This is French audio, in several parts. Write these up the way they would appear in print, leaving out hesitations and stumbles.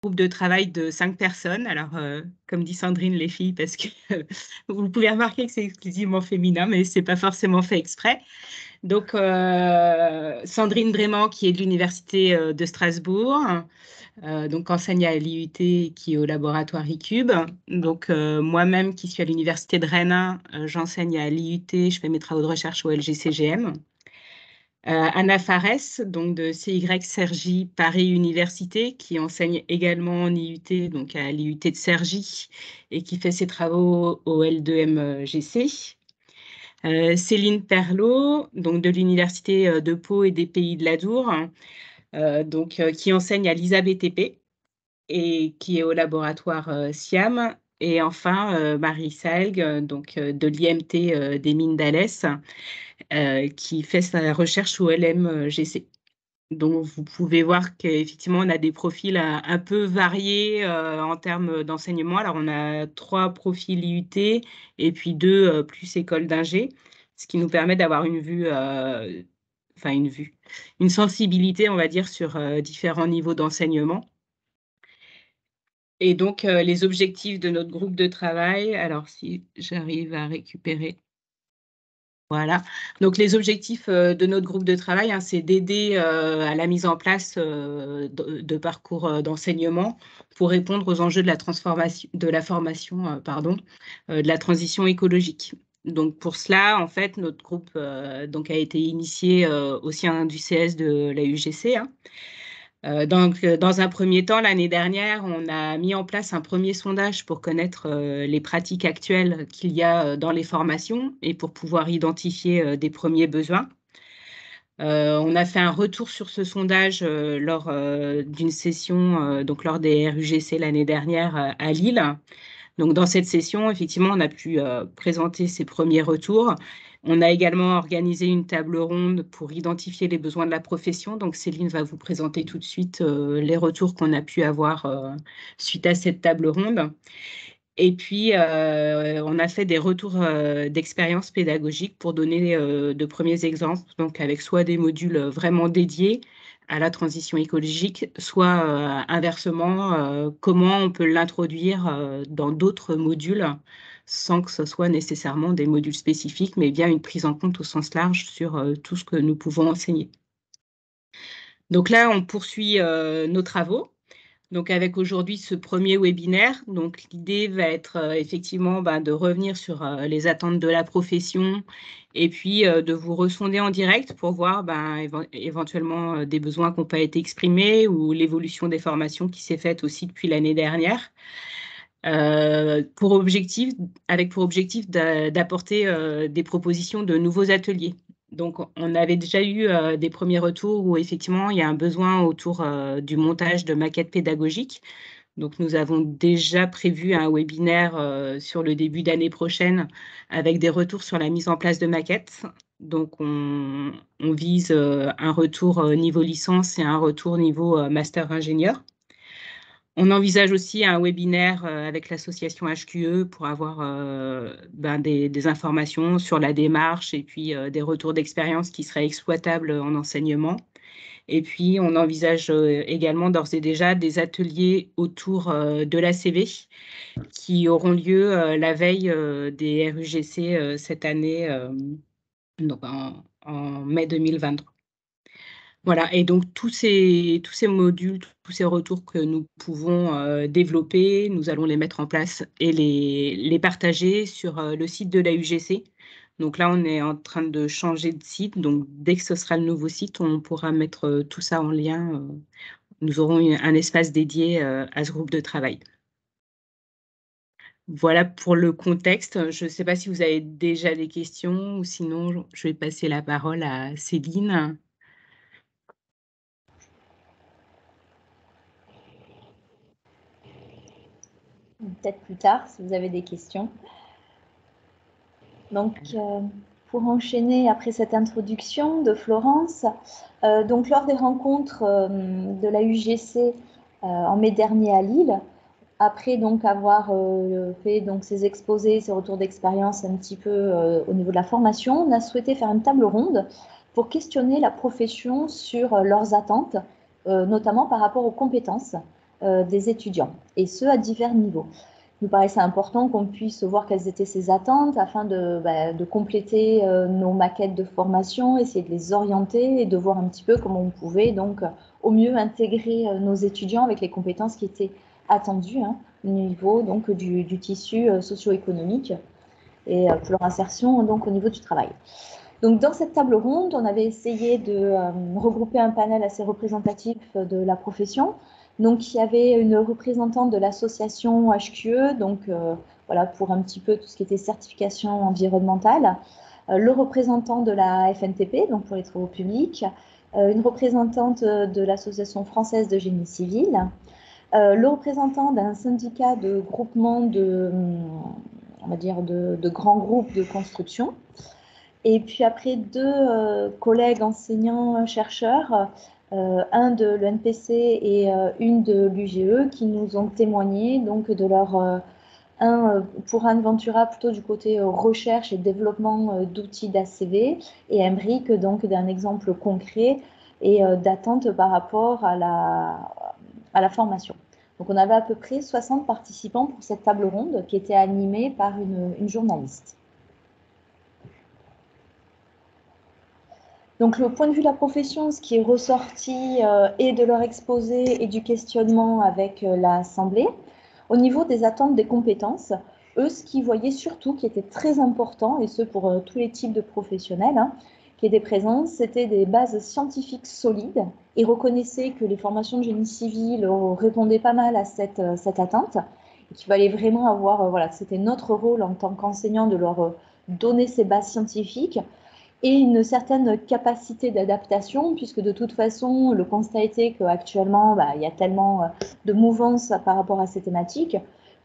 groupe de travail de 5 personnes. Alors, comme dit Sandrine, les filles, parce que vous pouvez remarquer que c'est exclusivement féminin, mais ce n'est pas forcément fait exprès. Donc, Sandrine Brément, qui est de l'Université de Strasbourg, donc enseigne à l'IUT, qui est au laboratoire ICUBE. Donc, moi-même, qui suis à l'Université de Rennes, j'enseigne à l'IUT, je fais mes travaux de recherche au LGCGM. Anna Fares, donc de CY Cergy Paris Université, qui enseigne également en IUT, donc à l'IUT de Cergy, et qui fait ses travaux au L2MGC. Céline Perlot, donc de l'Université de Pau et des Pays de l'Adour, qui enseigne à l'ISABTP et qui est au laboratoire SIAM. Et enfin, Marie Salgue, de l'IMT des Mines d'Alès, qui fait sa recherche au LMGC. Donc, vous pouvez voir qu'effectivement, on a des profils un peu variés en termes d'enseignement. Alors, on a 3 profils IUT et puis 2 plus école d'ingé, ce qui nous permet d'avoir une sensibilité, on va dire, sur différents niveaux d'enseignement. Et donc, les objectifs de notre groupe de travail, alors si j'arrive à récupérer. Voilà. Donc, les objectifs de notre groupe de travail, c'est d'aider à la mise en place de parcours d'enseignement pour répondre aux enjeux de la transformation, de la formation, de la transition écologique. Donc, pour cela, en fait, notre groupe a été initié au sein du CS de la UGC. Dans un premier temps, l'année dernière, on a mis en place un premier sondage pour connaître les pratiques actuelles qu'il y a dans les formations et pour pouvoir identifier des premiers besoins. On a fait un retour sur ce sondage lors d'une session, lors des RUGC l'année dernière à Lille. Donc, dans cette session, effectivement, on a pu présenter ces premiers retours. On a également organisé une table ronde pour identifier les besoins de la profession. Donc, Céline va vous présenter tout de suite les retours qu'on a pu avoir suite à cette table ronde. Et puis, on a fait des retours d'expérience pédagogique pour donner de premiers exemples, donc avec soit des modules vraiment dédiés à la transition écologique, soit inversement, comment on peut l'introduire dans d'autres modules sans que ce soit nécessairement des modules spécifiques, mais bien une prise en compte au sens large sur tout ce que nous pouvons enseigner. Donc là, on poursuit nos travaux. Donc, avec aujourd'hui ce premier webinaire, donc l'idée va être effectivement de revenir sur les attentes de la profession et puis de vous ressonder en direct pour voir éventuellement des besoins qui n'ont pas été exprimés ou l'évolution des formations qui s'est faite aussi depuis l'année dernière. Avec pour objectif d'apporter des propositions de nouveaux ateliers. Donc, on avait déjà eu des premiers retours où effectivement, il y a un besoin autour du montage de maquettes pédagogiques. Donc, nous avons déjà prévu un webinaire sur le début d'année prochaine avec des retours sur la mise en place de maquettes. Donc, on vise un retour niveau licence et un retour niveau master ingénieur. On envisage aussi un webinaire avec l'association HQE pour avoir des informations sur la démarche et puis des retours d'expérience qui seraient exploitables en enseignement. Et puis, on envisage également d'ores et déjà des ateliers autour de l'ACV qui auront lieu la veille des RUGC cette année, en mai 2023. Voilà, et donc tous ces modules, tous ces retours que nous pouvons développer, nous allons les mettre en place et les partager sur le site de la UGC. Donc là, on est en train de changer de site. Donc, dès que ce sera le nouveau site, on pourra mettre tout ça en lien. Nous aurons un espace dédié à ce groupe de travail. Voilà pour le contexte. Je ne sais pas si vous avez déjà des questions ou sinon, je vais passer la parole à Céline. Peut-être plus tard, si vous avez des questions. Donc, pour enchaîner après cette introduction de Florence, donc lors des rencontres de la UGC en mai dernier à Lille, après donc avoir fait donc ces exposés, ces retours d'expérience un petit peu au niveau de la formation, on a souhaité faire une table ronde pour questionner la profession sur leurs attentes, notamment par rapport aux compétences. des étudiants, et ce, à divers niveaux. Il nous paraissait important qu'on puisse voir quelles étaient ces attentes afin de compléter nos maquettes de formation, essayer de les orienter et de voir un petit peu comment on pouvait donc au mieux intégrer nos étudiants avec les compétences qui étaient attendues au niveau donc, du tissu socio-économique et pour leur insertion donc, au niveau du travail. Donc, dans cette table ronde, on avait essayé de regrouper un panel assez représentatif de la profession. Donc, il y avait une représentante de l'association HQE, donc voilà, pour un petit peu tout ce qui était certification environnementale, le représentant de la FNTP, donc pour les travaux publics, une représentante de l'Association française de génie civil, le représentant d'un syndicat de groupement on va dire de grands groupes de construction, et puis après deux collègues enseignants-chercheurs, un de l'ENPC et une de l'UGE, qui nous ont témoigné donc de leur pour Anne Ventura plutôt du côté recherche et développement d'outils d'ACV, et Embrick donc d'un exemple concret et d'attente par rapport à la formation. Donc on avait à peu près 60 participants pour cette table ronde qui était animée par une journaliste. Donc, le point de vue de la profession, ce qui est ressorti et de leur exposé et du questionnement avec l'Assemblée, au niveau des attentes des compétences, eux, ce qu'ils voyaient surtout, qui était très important, et ce pour tous les types de professionnels qui étaient présents, c'était des bases scientifiques solides, et reconnaissaient que les formations de génie civil répondaient pas mal à cette attente, et qu'il fallait vraiment avoir, voilà, c'était notre rôle en tant qu'enseignant de leur donner ces bases scientifiques, et une certaine capacité d'adaptation, puisque de toute façon, le constat était qu'actuellement, il y a tellement de mouvance par rapport à ces thématiques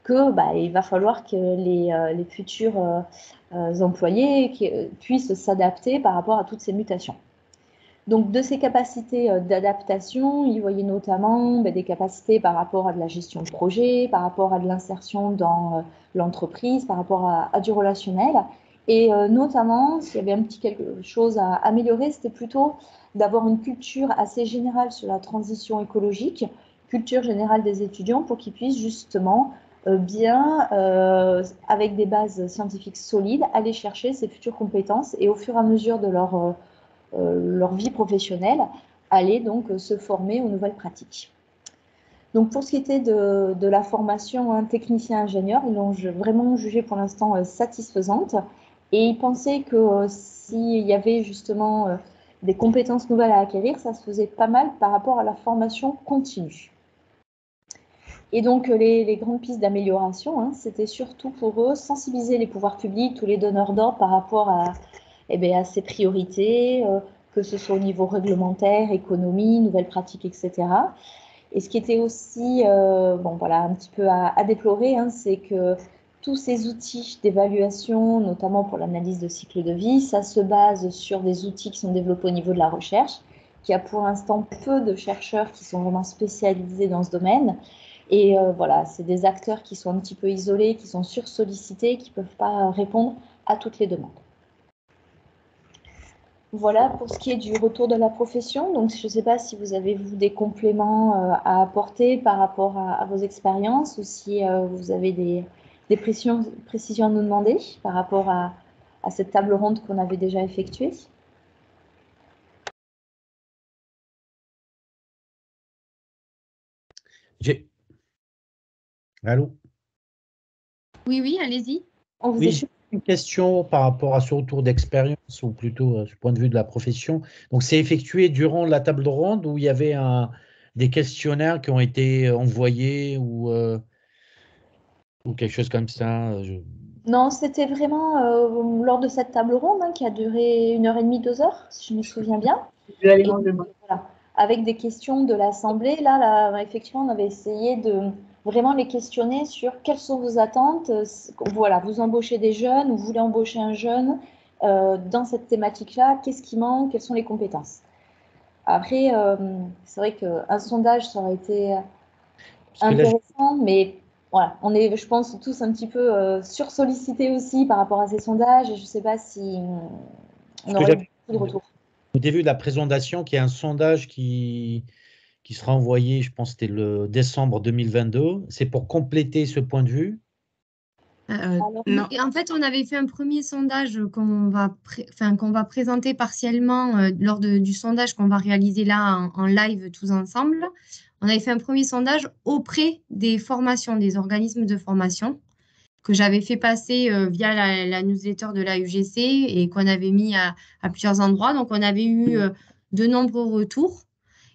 que il va falloir que les futurs employés puissent s'adapter par rapport à toutes ces mutations. Donc, de ces capacités d'adaptation, ils voyaient notamment des capacités par rapport à de la gestion de projet, par rapport à de l'insertion dans l'entreprise, par rapport à du relationnel. Et notamment, s'il y avait un petit quelque chose à améliorer, c'était plutôt d'avoir une culture assez générale sur la transition écologique, culture générale des étudiants, pour qu'ils puissent justement bien, avec des bases scientifiques solides, aller chercher ces futures compétences et au fur et à mesure de leur vie professionnelle, aller donc se former aux nouvelles pratiques. Donc pour ce qui était de la formation technicien-ingénieur, ils l'ont vraiment jugé pour l'instant satisfaisante, et ils pensaient que s'il y avait justement des compétences nouvelles à acquérir, ça se faisait pas mal par rapport à la formation continue. Et donc les grandes pistes d'amélioration, c'était surtout pour eux sensibiliser les pouvoirs publics, tous les donneurs d'ordre par rapport à ces priorités, que ce soit au niveau réglementaire, économie, nouvelles pratiques, etc. Et ce qui était aussi un petit peu à déplorer, c'est que tous ces outils d'évaluation, notamment pour l'analyse de cycle de vie, ça se base sur des outils qui sont développés au niveau de la recherche, qu'il y a pour l'instant peu de chercheurs qui sont vraiment spécialisés dans ce domaine. Et c'est des acteurs qui sont un petit peu isolés, qui sont sursollicités, qui ne peuvent pas répondre à toutes les demandes. Voilà pour ce qui est du retour de la profession. Donc, je ne sais pas si vous avez des compléments à apporter par rapport à vos expériences, ou si vous avez des précisions à nous demander par rapport à cette table ronde qu'on avait déjà effectuée. Allô? Oui, allez-y. Oui, j'ai une question par rapport à ce retour d'expérience, ou plutôt ce point de vue de la profession. Donc, c'est effectué durant la table ronde, où il y avait des questionnaires qui ont été envoyés, ou quelque chose comme ça? Non, c'était vraiment lors de cette table ronde qui a duré 1h30, 2 heures, si je me souviens bien. Et, voilà, avec des questions de l'Assemblée, là, effectivement, on avait essayé de vraiment les questionner sur quelles sont vos attentes. Voilà, vous embauchez des jeunes, vous voulez embaucher un jeune dans cette thématique-là, qu'est-ce qui manque, quelles sont les compétences. Après, c'est vrai qu'un sondage, ça aurait été intéressant, mais voilà, on est, je pense, tous un petit peu sursollicités aussi par rapport à ces sondages, et je ne sais pas si on aurait eu beaucoup de retours. Au début de la présentation, qu'il y a un sondage qui qui sera envoyé, je pense que c'était le décembre 2022. C'est pour compléter ce point de vue. Non. Et en fait, on avait fait un premier sondage qu'on va présenter partiellement lors du sondage qu'on va réaliser là en live tous ensemble. On avait fait un premier sondage auprès des formations, des organismes de formation que j'avais fait passer via la newsletter de la UGC et qu'on avait mis à plusieurs endroits. Donc, on avait eu de nombreux retours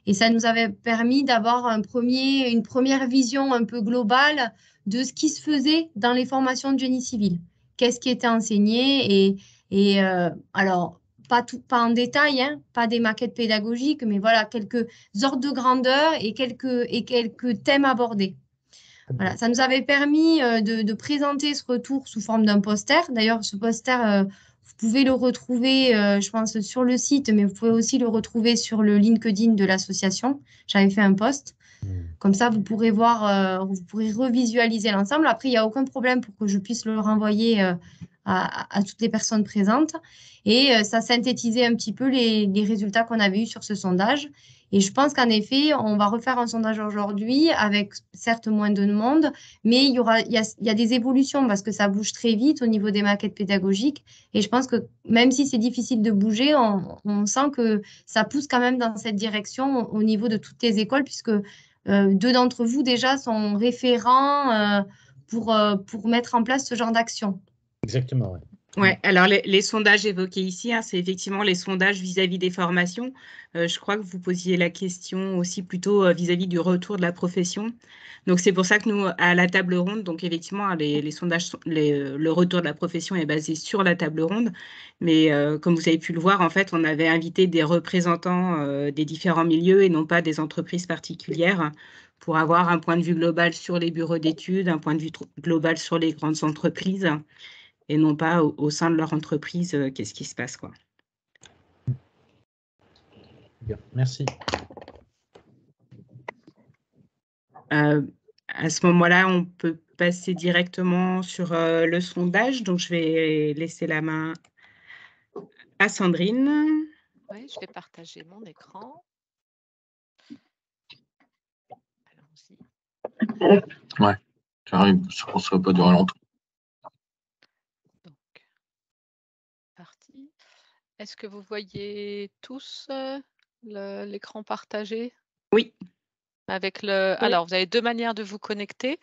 et ça nous avait permis d'avoir une première vision un peu globale de ce qui se faisait dans les formations de génie civil. Qu'est-ce qui était enseigné alors, pas en détail, hein, pas des maquettes pédagogiques, mais voilà, quelques ordres de grandeur et quelques thèmes abordés. Voilà, ça nous avait permis de présenter ce retour sous forme d'un poster. D'ailleurs, ce poster, vous pouvez le retrouver, je pense, sur le site, mais vous pouvez aussi le retrouver sur le LinkedIn de l'association. J'avais fait un post. Comme ça, vous pourrez voir, vous pourrez revisualiser l'ensemble. Après, il n'y a aucun problème pour que je puisse le renvoyer à toutes les personnes présentes. Et ça synthétisait un petit peu les résultats qu'on avait eus sur ce sondage. Et je pense qu'en effet, on va refaire un sondage aujourd'hui avec certes moins de monde, mais il y a des évolutions parce que ça bouge très vite au niveau des maquettes pédagogiques. Et je pense que même si c'est difficile de bouger, on sent que ça pousse quand même dans cette direction au niveau de toutes les écoles, puisque deux d'entre vous déjà sont référents pour mettre en place ce genre d'action. Exactement, oui. Ouais, alors les sondages évoqués ici, hein, c'est effectivement les sondages vis-à-vis des formations. Je crois que vous posiez la question aussi plutôt vis-à-vis du retour de la profession. Donc c'est pour ça que nous, à la table ronde, donc effectivement, les sondages, le retour de la profession est basé sur la table ronde. Mais comme vous avez pu le voir, en fait, on avait invité des représentants des différents milieux et non pas des entreprises particulières pour avoir un point de vue global sur les bureaux d'études, un point de vue global sur les grandes entreprises et non pas au sein de leur entreprise, qu'est-ce qui se passe, quoi. Bien, merci. À ce moment-là, on peut passer directement sur le sondage. Donc, je vais laisser la main à Sandrine. Oui, je vais partager mon écran. Allons-y. Ouais, j'arrive, je pense que ça va pas durer longtemps. Donc, parti. Est-ce que vous voyez tous l'écran partagé? Oui. Avec alors, vous avez deux manières de vous connecter.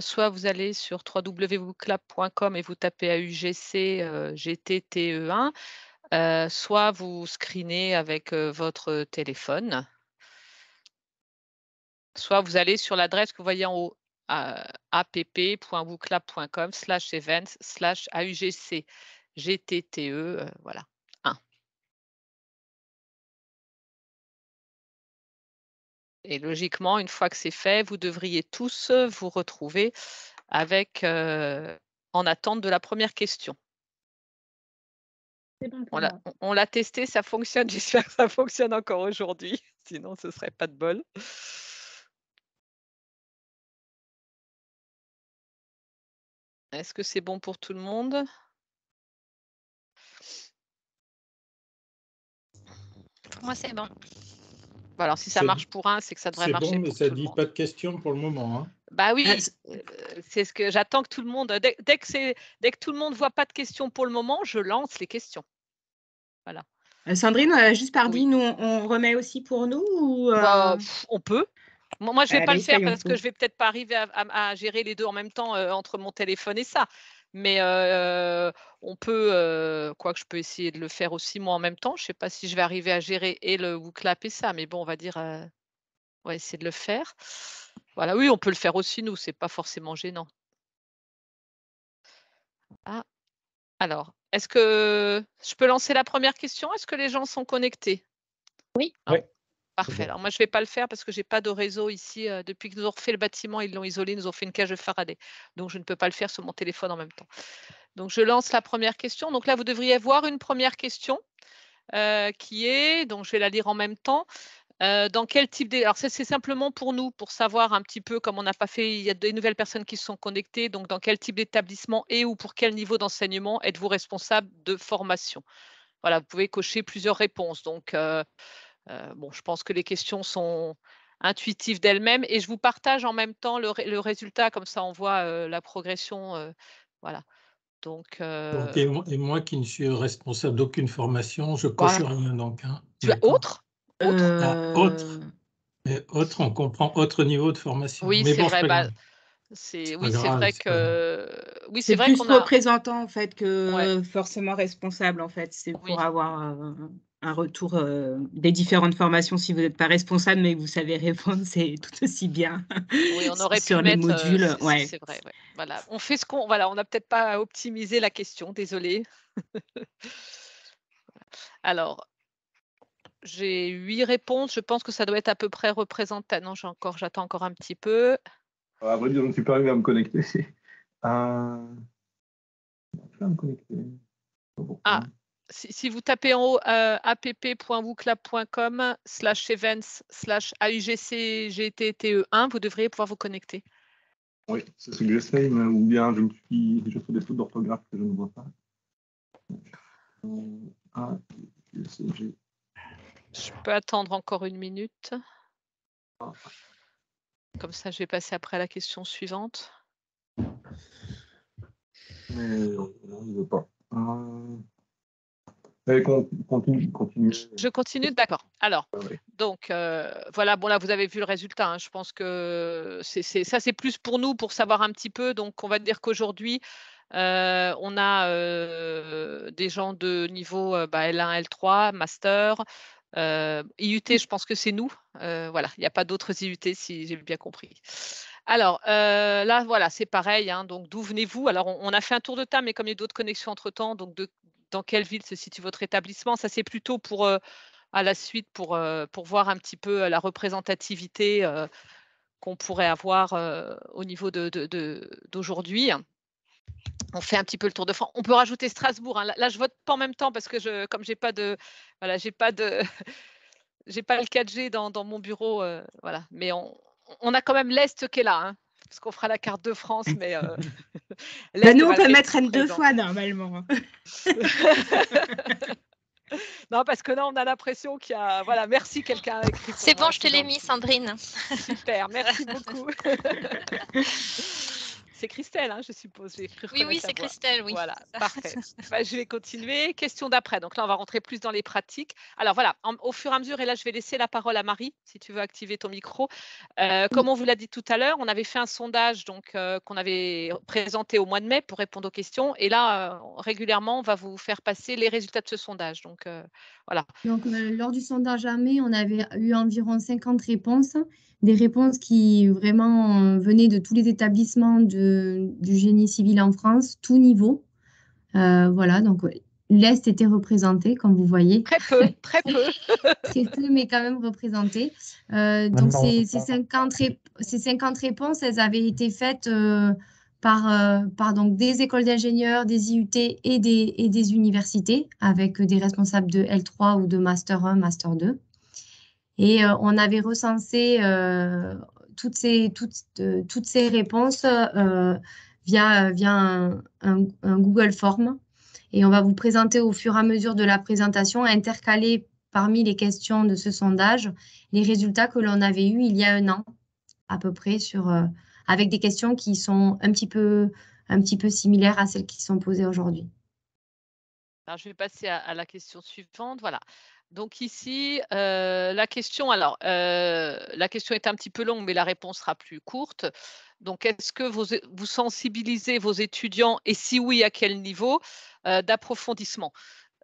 Soit vous allez sur www.booklab.com et vous tapez AUGC GTTE1, soit vous screenez avec votre téléphone, soit vous allez sur l'adresse que vous voyez en haut, app.booklab.com/events/AUGC GTTE, voilà. Et logiquement, une fois que c'est fait, vous devriez tous vous retrouver avec en attente de la première question. On l'a testé, ça fonctionne. J'espère que ça fonctionne encore aujourd'hui. Sinon, ce ne serait pas de bol. Est-ce que c'est bon pour tout le monde? Pour moi, c'est bon. Alors, si ça marche pour un, c'est que ça devrait marcher bon, mais pour ça tout le dit monde. pas de questions pour le moment. Hein. Bah oui, c'est ce que j'attends que tout le monde. Dès que tout le monde voit pas de questions pour le moment, je lance les questions. Voilà. Sandrine, juste pardi, nous, on remet aussi pour nous ou on peut. Moi, je ne vais pas le faire parce que je ne vais peut-être pas arriver à gérer les deux en même temps entre mon téléphone et ça. Mais on peut, quoique je peux essayer de le faire aussi moi en même temps. Je ne sais pas si je vais arriver à gérer et le WooClap et ça, mais bon, on va dire, on va essayer de le faire. Voilà, oui, on peut le faire aussi, nous, ce n'est pas forcément gênant. Ah. Alors, est-ce que je peux lancer la première question? Est-ce que les gens sont connectés? Oui. Oui. Parfait. Alors moi, je ne vais pas le faire parce que je n'ai pas de réseau ici. Depuis qu'ils nous ont refait le bâtiment, ils l'ont isolé, ils nous ont fait une cage de Faraday. Donc, je ne peux pas le faire sur mon téléphone en même temps. Donc, je lance la première question. Donc là, vous devriez voir une première question qui est, donc je vais la lire en même temps. Dans quel type alors c'est simplement pour nous, pour savoir un petit peu, comme on n'a pas fait, il y a des nouvelles personnes qui se sont connectées, donc dans quel type d'établissement et ou pour quel niveau d'enseignement êtes-vous responsable de formation? Voilà, vous pouvez cocher plusieurs réponses. Donc, Bon, je pense que les questions sont intuitives d'elles-mêmes et je vous partage en même temps le résultat, comme ça on voit la progression. Voilà. Donc, et moi qui ne suis responsable d'aucune formation, je coche voilà. rien donc. Hein. Tu as autre? Ah, autre. Mais autre, on comprend autre niveau de formation. Oui, Mais c'est bon, vrai. c'est pas grave. C'est Oui, c'est vrai c'est pas grave. que oui, c'est C'est vrai plus qu'on a. représentant en fait Ouais. que forcément responsable en fait. C'est pour Oui. avoir un retour des différentes formations. Si vous n'êtes pas responsable mais que vous savez répondre, c'est tout aussi bien. Oui, on aurait pu Sur les mettre. modules. Ouais. C'est vrai. Ouais. Voilà. On fait ce qu'on. Voilà, on n'a peut-être pas optimisé la question. Désolée. Alors, j'ai 8 réponses. Je pense que ça doit être à peu près représenté. Non, j'attends encore un petit peu. À vrai dire, je ne suis pas arrivé à me connecter. Je vais me connecter. Ah, si vous tapez en haut app.wooclap.com/events/augcgtte1, vous devriez pouvoir vous connecter. Oui, c'est ce que j'essaye, ou bien je fais des fautes d'orthographe que je ne vois pas. Je peux attendre encore 1 minute. Comme ça, je vais passer après à la question suivante. Mais non, il ne veut pas. Continue. Je continue, d'accord. Alors, Ouais. donc voilà, bon là vous avez vu le résultat. Hein. Je pense que ça c'est plus pour nous pour savoir un petit peu. Donc on va dire qu'aujourd'hui on a des gens de niveau L1, L3, master, IUT. Je pense que c'est nous. Voilà, il n'y a pas d'autres IUT si j'ai bien compris. Alors là voilà, c'est pareil. Hein. Donc d'où venez-vous? Alors on a fait un tour de table, mais comme il y a d'autres connexions entre temps, donc dans quelle ville se situe votre établissement? Ça, c'est plutôt pour à la suite pour voir un petit peu la représentativité qu'on pourrait avoir au niveau d'aujourd'hui. On fait un petit peu le tour de France. On peut rajouter Strasbourg. Hein. Là, je vote pas en même temps parce que comme j'ai pas de j'ai pas le 4G dans mon bureau. Voilà. Mais on a quand même l'Est qui est là. Hein. Parce qu'on fera la carte de France, mais l'Est Nous, on va peut être mettre N2 présent. fois normalement. Non, parce que là, on a l'impression qu'il y a. Voilà, merci, quelqu'un a écrit. C'est bon, je te l'ai mis, Sandrine. Super, merci beaucoup. C'est Christelle, hein, je suppose. Oui, c'est Christelle, oui. Voilà, parfait. Je vais continuer. Question d'après. Donc là, on va rentrer plus dans les pratiques. Alors voilà, au fur et à mesure, et là, je vais laisser la parole à Marie, si tu veux activer ton micro. Comme on vous l'a dit tout à l'heure, on avait fait un sondage qu'on avait présenté au mois de mai pour répondre aux questions. Et là, régulièrement, on va vous faire passer les résultats de ce sondage. Donc voilà. Donc, lors du sondage à mai, on avait eu environ 50 réponses, des réponses qui vraiment venaient de tous les établissements du génie civil en France, tout niveau. Voilà, donc l'Est était représenté, comme vous voyez. Très peu, très peu. Très peu, mais quand même représenté. Donc, ces 50 réponses, elles avaient été faites par donc, des écoles d'ingénieurs, des IUT et des universités, avec des responsables de L3 ou de Master 1, Master 2. Et on avait recensé toutes ces réponses via un Google Form. Et on va vous présenter au fur et à mesure de la présentation, intercalé parmi les questions de ce sondage, les résultats que l'on avait eus il y a 1 an, à peu près, avec des questions qui sont un petit peu similaires à celles qui sont posées aujourd'hui. Alors, je vais passer à la question suivante. Voilà. Donc ici, la question est un petit peu longue, mais la réponse sera plus courte. Donc, est-ce que vous sensibilisez vos étudiants et si oui, à quel niveau d'approfondissement?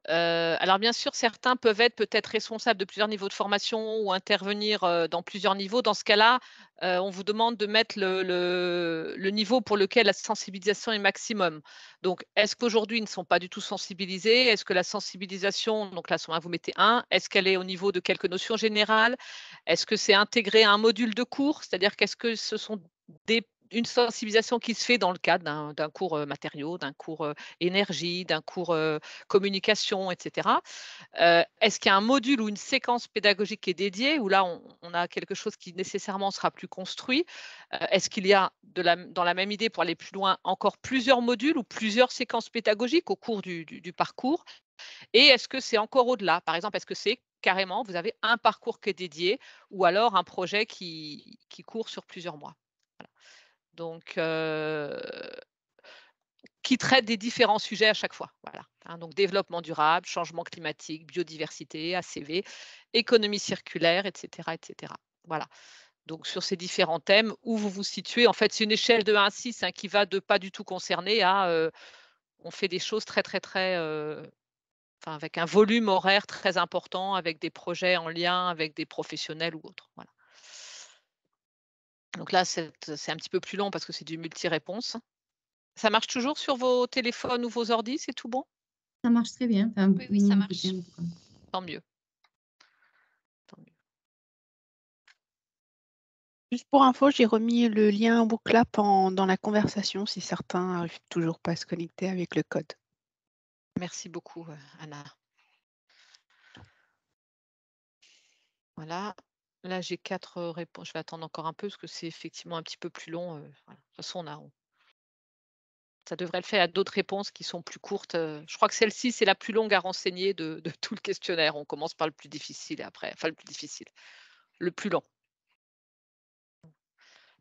Alors bien sûr, certains peuvent être peut-être responsables de plusieurs niveaux de formation ou intervenir dans plusieurs niveaux. Dans ce cas-là, on vous demande de mettre le niveau pour lequel la sensibilisation est maximum. Donc, est-ce qu'aujourd'hui, ils ne sont pas du tout sensibilisés? Est-ce que la sensibilisation, donc là, vous mettez 1, est-ce qu'elle est au niveau de quelques notions générales? Est-ce que c'est intégré à un module de cours? C'est-à-dire qu'est-ce que ce sont une sensibilisation qui se fait dans le cadre d'un cours matériaux, d'un cours énergie, d'un cours communication, etc. Est-ce qu'il y a un module ou une séquence pédagogique qui est dédiée, où là, on a quelque chose qui nécessairement sera plus construit? Est-ce qu'il y a, dans la même idée, pour aller plus loin, encore plusieurs modules ou plusieurs séquences pédagogiques au cours du parcours? Et est-ce que c'est encore au-delà? Par exemple, est-ce que c'est carrément, vous avez un parcours qui est dédié ou alors un projet qui court sur plusieurs mois? Voilà. Donc, qui traite des différents sujets à chaque fois. Voilà. Hein, donc, développement durable, changement climatique, biodiversité, ACV, économie circulaire, etc., etc. Voilà. Donc, sur ces différents thèmes, où vous vous situez, en fait, c'est une échelle de 1 à 6 qui va de pas du tout concerné à on fait des choses très, très, très, enfin, avec un volume horaire très important, avec des projets en lien avec des professionnels ou autres. Voilà. Donc là, c'est un petit peu plus long parce que c'est du multi-réponse. Ça marche toujours sur vos téléphones ou vos ordis, c'est tout bon? Ça marche très bien. Enfin, Oui, ça marche. côté, en tout cas. Tant mieux. Tant mieux. Juste pour info, j'ai remis le lien WooClap dans la conversation si certains n'arrivent toujours pas à se connecter avec le code. Merci beaucoup, Anna. Voilà. Là, j'ai 4 réponses. Je vais attendre encore un peu parce que c'est effectivement un petit peu plus long. Voilà. De toute façon, ça devrait le faire à d'autres réponses qui sont plus courtes. Je crois que celle-ci, c'est la plus longue à renseigner de tout le questionnaire. On commence par le plus difficile et après, enfin le plus difficile, le plus long.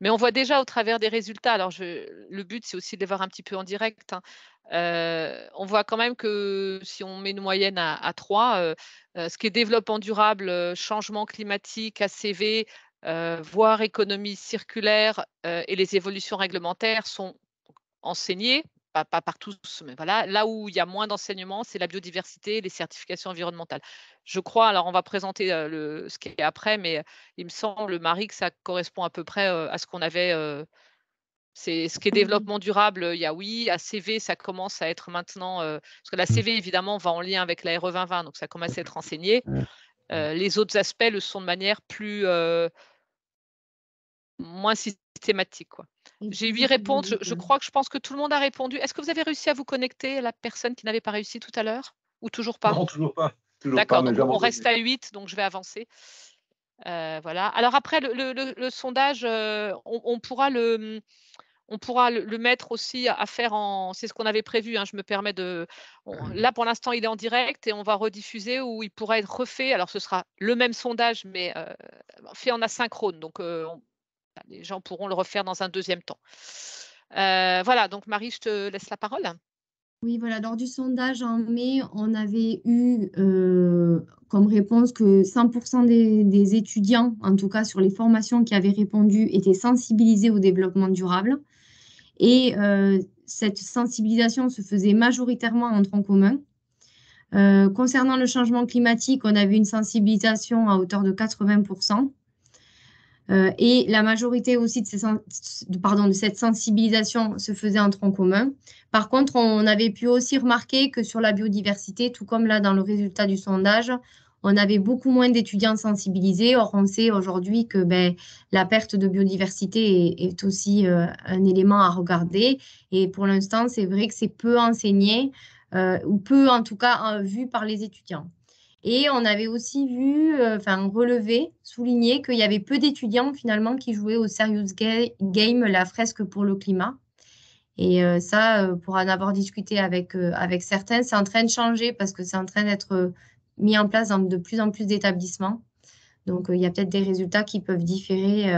Mais on voit déjà au travers des résultats, alors le but, c'est aussi de les voir un petit peu en direct, hein. On voit quand même que si on met une moyenne à 3, ce qui est développement durable, changement climatique, ACV, voire économie circulaire, et les évolutions réglementaires sont enseignés, pas par tous, mais voilà. Là où il y a moins d'enseignement, c'est la biodiversité et les certifications environnementales. Je crois, alors on va présenter ce qui est après, mais il me semble, Marie, que ça correspond à peu près à ce qu'on avait. C'est ce qui est développement durable, il y a oui, ACV, ça commence à être maintenant, parce que la CV, évidemment, va en lien avec la RE 2020, donc ça commence à être enseigné. Les autres aspects le sont de manière plus, moins systématique, quoi. J'ai 8 réponses. Je crois que je pense que tout le monde a répondu. Est-ce que vous avez réussi à vous connecter à la personne qui n'avait pas réussi tout à l'heure? Ou toujours pas? Non, toujours pas. D'accord, donc on reste à 8, donc je vais avancer. Voilà. Alors après, le sondage, on pourra le mettre aussi à faire en… C'est ce qu'on avait prévu, hein, je me permets de… Là, pour l'instant, il est en direct et on va rediffuser où il pourra être refait. Alors, ce sera le même sondage, mais fait en asynchrone. Donc, les gens pourront le refaire dans un deuxième temps. Voilà, donc Marie, je te laisse la parole. Oui, voilà, lors du sondage en mai, on avait eu comme réponse que 100% des étudiants, en tout cas sur les formations qui avaient répondu, étaient sensibilisés au développement durable. Et cette sensibilisation se faisait majoritairement en tronc commun. Concernant le changement climatique, on avait une sensibilisation à hauteur de 80%. Et la majorité aussi de cette sensibilisation se faisait en tronc commun. Par contre, on avait pu aussi remarquer que sur la biodiversité, tout comme là dans le résultat du sondage, on avait beaucoup moins d'étudiants sensibilisés. Or, on sait aujourd'hui que la perte de biodiversité est aussi un élément à regarder. Et pour l'instant, c'est vrai que c'est peu enseigné, ou peu en tout cas vu par les étudiants. Et on avait aussi vu, relevé, souligné qu'il y avait peu d'étudiants finalement qui jouaient au Serious Game, la fresque pour le climat. Et ça, pour en avoir discuté avec certains, c'est en train de changer parce que c'est en train d'être mis en place dans de plus en plus d'établissements. Donc, il y a peut-être des résultats qui peuvent différer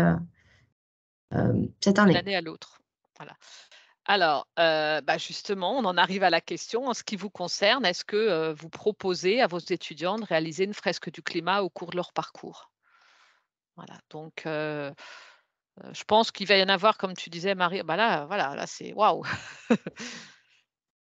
cette année. D'une année à l'autre. Voilà. Alors, justement, on en arrive à la question. En ce qui vous concerne, est-ce que vous proposez à vos étudiants de réaliser une fresque du climat au cours de leur parcours? Voilà, donc je pense qu'il va y en avoir, comme tu disais, Marie. Là, c'est waouh!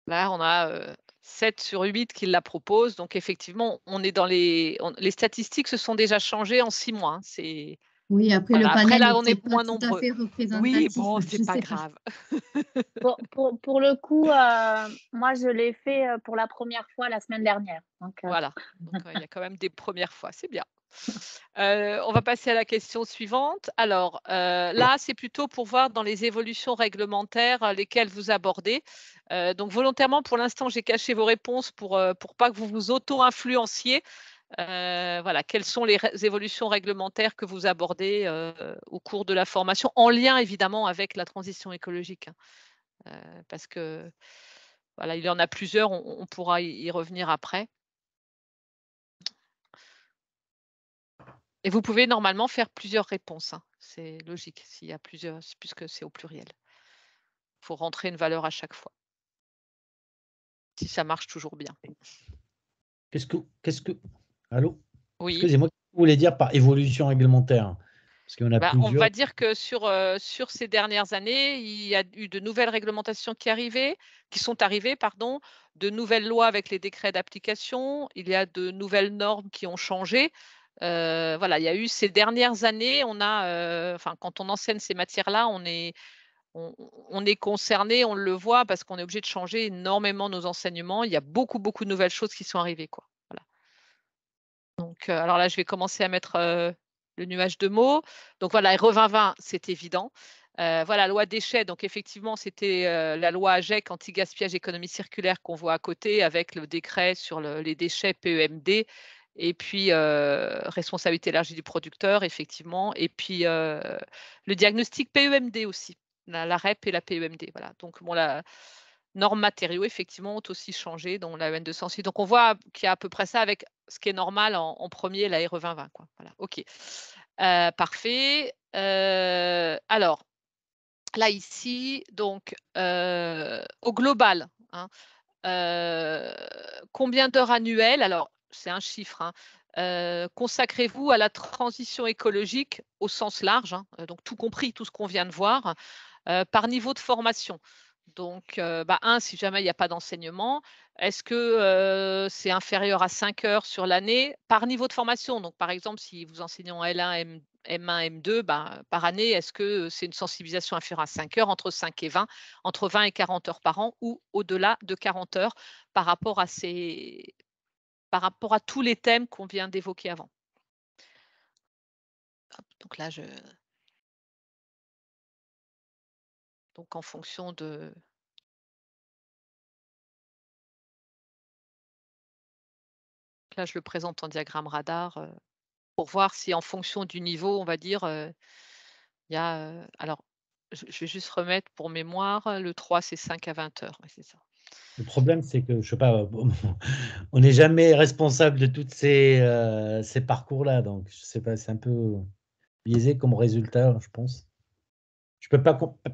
Là, on a 7 sur 8 qui la proposent. Donc, effectivement, on est dans les statistiques se sont déjà changées en 6 mois. Hein, oui, après voilà. le panel après, là, est on est peut-être moins pas tout nombreux. à fait représentatif. Oui, bon, c'est pas grave. Pour le coup, moi, je l'ai fait pour la première fois la semaine dernière. Donc, voilà, donc il y a quand même des premières fois, c'est bien. On va passer à la question suivante. Alors, là, c'est plutôt pour voir dans les évolutions réglementaires lesquelles vous abordez. Donc, volontairement, pour l'instant, j'ai caché vos réponses pour pas que vous vous auto-influenciez. Voilà, quelles sont les évolutions réglementaires que vous abordez au cours de la formation, en lien évidemment avec la transition écologique, hein. Parce que voilà, il y en a plusieurs, on pourra y revenir après. Et vous pouvez normalement faire plusieurs réponses, hein. C'est logique s'il y a plusieurs, puisque c'est au pluriel. Il faut rentrer une valeur à chaque fois. Si ça marche toujours bien. Allô? Oui. Excusez-moi, qu'est-ce que vous voulez dire par évolution réglementaire? Parce qu'il y en a On plusieurs. va dire que sur ces dernières années, il y a eu de nouvelles réglementations qui sont arrivées, pardon, de nouvelles lois avec les décrets d'application, il y a de nouvelles normes qui ont changé. Voilà, il y a eu ces dernières années, quand on enseigne ces matières-là, on est concerné, on le voit parce qu'on est obligé de changer énormément nos enseignements. Il y a beaucoup de nouvelles choses qui sont arrivées, quoi. Voilà. Donc, alors là, je vais commencer à mettre le nuage de mots. Donc voilà, RE 2020, c'est évident. Voilà, loi déchets, donc effectivement, c'était la loi AGEC, anti-gaspillage économie circulaire qu'on voit à côté avec le décret sur les déchets PEMD et puis responsabilité élargie du producteur, effectivement, et puis le diagnostic PEMD aussi, la REP et la PEMD. Voilà, donc bon, la normes matériaux, effectivement, ont aussi changé dans la EN 206. Donc on voit qu'il y a à peu près ça avec ce qui est normal en premier, la RE 2020, quoi. Voilà, OK. Parfait. Alors, là, ici, donc, au global, hein, combien d'heures annuelles? Alors, c'est un chiffre, hein, consacrez-vous à la transition écologique au sens large, hein, donc tout compris, tout ce qu'on vient de voir, par niveau de formation. Donc, si jamais il n'y a pas d'enseignement, est-ce que c'est inférieur à 5 heures sur l'année par niveau de formation? Donc, par exemple, si vous enseignez en L1, M1, M2, par année, est-ce que c'est une sensibilisation inférieure à 5 heures, entre 5 et 20, entre 20 et 40 heures par an ou au-delà de 40 heures par rapport à tous les thèmes qu'on vient d'évoquer avant? Hop, donc là, donc en fonction de… Là, je le présente en diagramme radar pour voir si en fonction du niveau, on va dire, il y a… alors, je vais juste remettre pour mémoire, le 3, c'est 5 à 20 heures. Ouais, c'est ça. Le problème, c'est que, je sais pas, on n'est jamais responsable de tous ces parcours-là. Donc, je sais pas, c'est un peu biaisé comme résultat, je pense.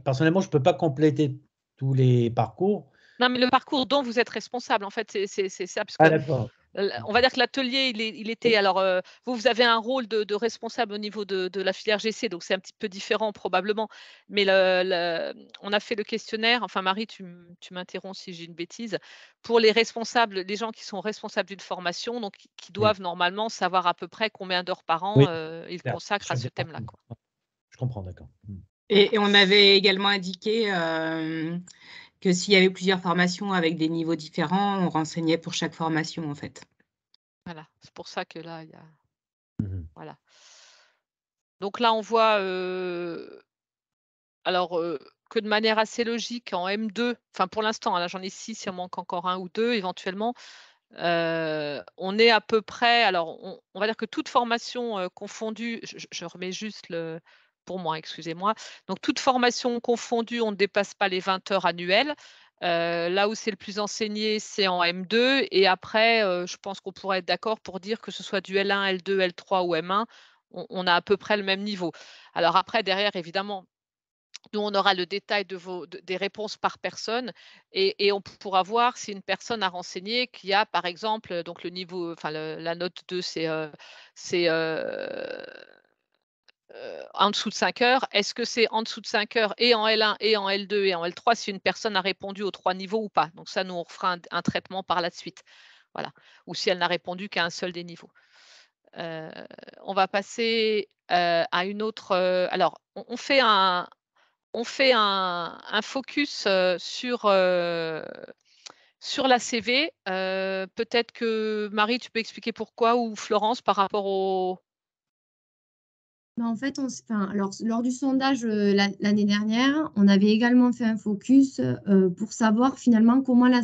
Personnellement, je ne peux pas compléter tous les parcours. Non, mais le parcours dont vous êtes responsable, en fait, c'est ça. Parce Ah, que d'accord. on va dire que l'atelier, il était… Alors, vous avez un rôle de responsable au niveau de la filière GC, donc c'est un petit peu différent probablement. Mais on a fait le questionnaire, enfin Marie, tu m'interromps si j'ai une bêtise, pour les responsables, les gens qui sont responsables d'une formation, donc qui doivent normalement savoir à peu près combien d'heures par an ils consacrent à ce thème-là. Je comprends, d'accord. Et on avait également indiqué que s'il y avait plusieurs formations avec des niveaux différents, on renseignait pour chaque formation, en fait. Voilà, c'est pour ça que là, il y a… Voilà. Donc là, on voit, que de manière assez logique, en M2, enfin pour l'instant, là j'en ai 6, il en manque encore 1 ou 2 éventuellement, on est à peu près… Alors, on va dire que toute formation confondue, je remets juste pour moi, excusez-moi. Donc, toute formation confondue, on ne dépasse pas les 20 heures annuelles. Là où c'est le plus enseigné, c'est en M2. Et après, je pense qu'on pourrait être d'accord pour dire que ce soit du L1, L2, L3 ou M1, on a à peu près le même niveau. Alors après, derrière, évidemment, nous, on aura le détail des réponses par personne et on pourra voir si une personne a renseigné qu'il y a, par exemple, donc le niveau, enfin la note 2, c'est en dessous de 5 heures. Est-ce que c'est en dessous de 5 heures et en L1 et en L2 et en L3 si une personne a répondu aux 3 niveaux ou pas? Donc ça, nous, on fera un traitement par la suite. Voilà. Ou si elle n'a répondu qu'à un seul des niveaux. On va passer à une autre… alors, on fait un focus sur la CV. Peut-être que Marie, tu peux expliquer pourquoi, ou Florence par rapport au… En fait, alors, lors du sondage l'année dernière, on avait également fait un focus pour savoir finalement comment la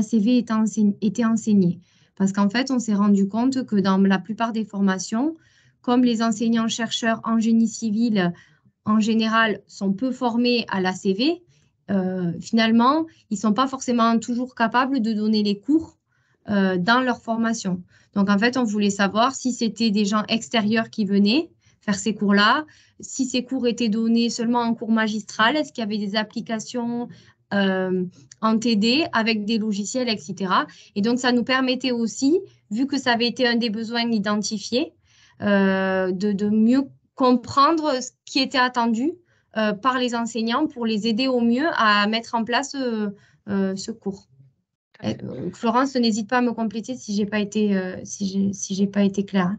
CV était enseignée. Parce qu'en fait, on s'est rendu compte que dans la plupart des formations, comme les enseignants-chercheurs en génie civil, en général, sont peu formés à la CV, finalement, ils ne sont pas forcément toujours capables de donner les cours dans leur formation. Donc, en fait, on voulait savoir si c'était des gens extérieurs qui venaient faire ces cours-là, si ces cours étaient donnés seulement en cours magistral, est-ce qu'il y avait des applications en TD avec des logiciels, etc. Et donc, ça nous permettait aussi, vu que ça avait été un des besoins identifiés, de mieux comprendre ce qui était attendu par les enseignants pour les aider au mieux à mettre en place ce cours. Florence, n'hésite pas à me compléter si j'ai pas été si j'ai pas été claire.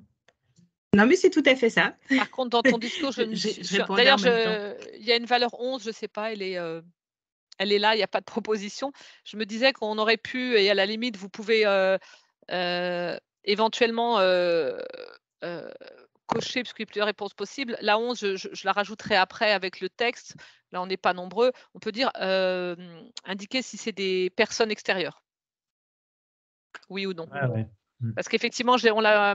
Non, mais c'est tout à fait ça. Par contre, dans ton discours, d'ailleurs, il y a une valeur 11, je ne sais pas, elle est là, il n'y a pas de proposition. Je me disais qu'on aurait pu, et à la limite, vous pouvez éventuellement cocher, parce qu'il y a plusieurs réponses possibles. La 11, je la rajouterai après avec le texte. Là, on n'est pas nombreux. On peut dire indiquer si c'est des personnes extérieures. Oui ou non. Ah, ouais. Parce qu'effectivement,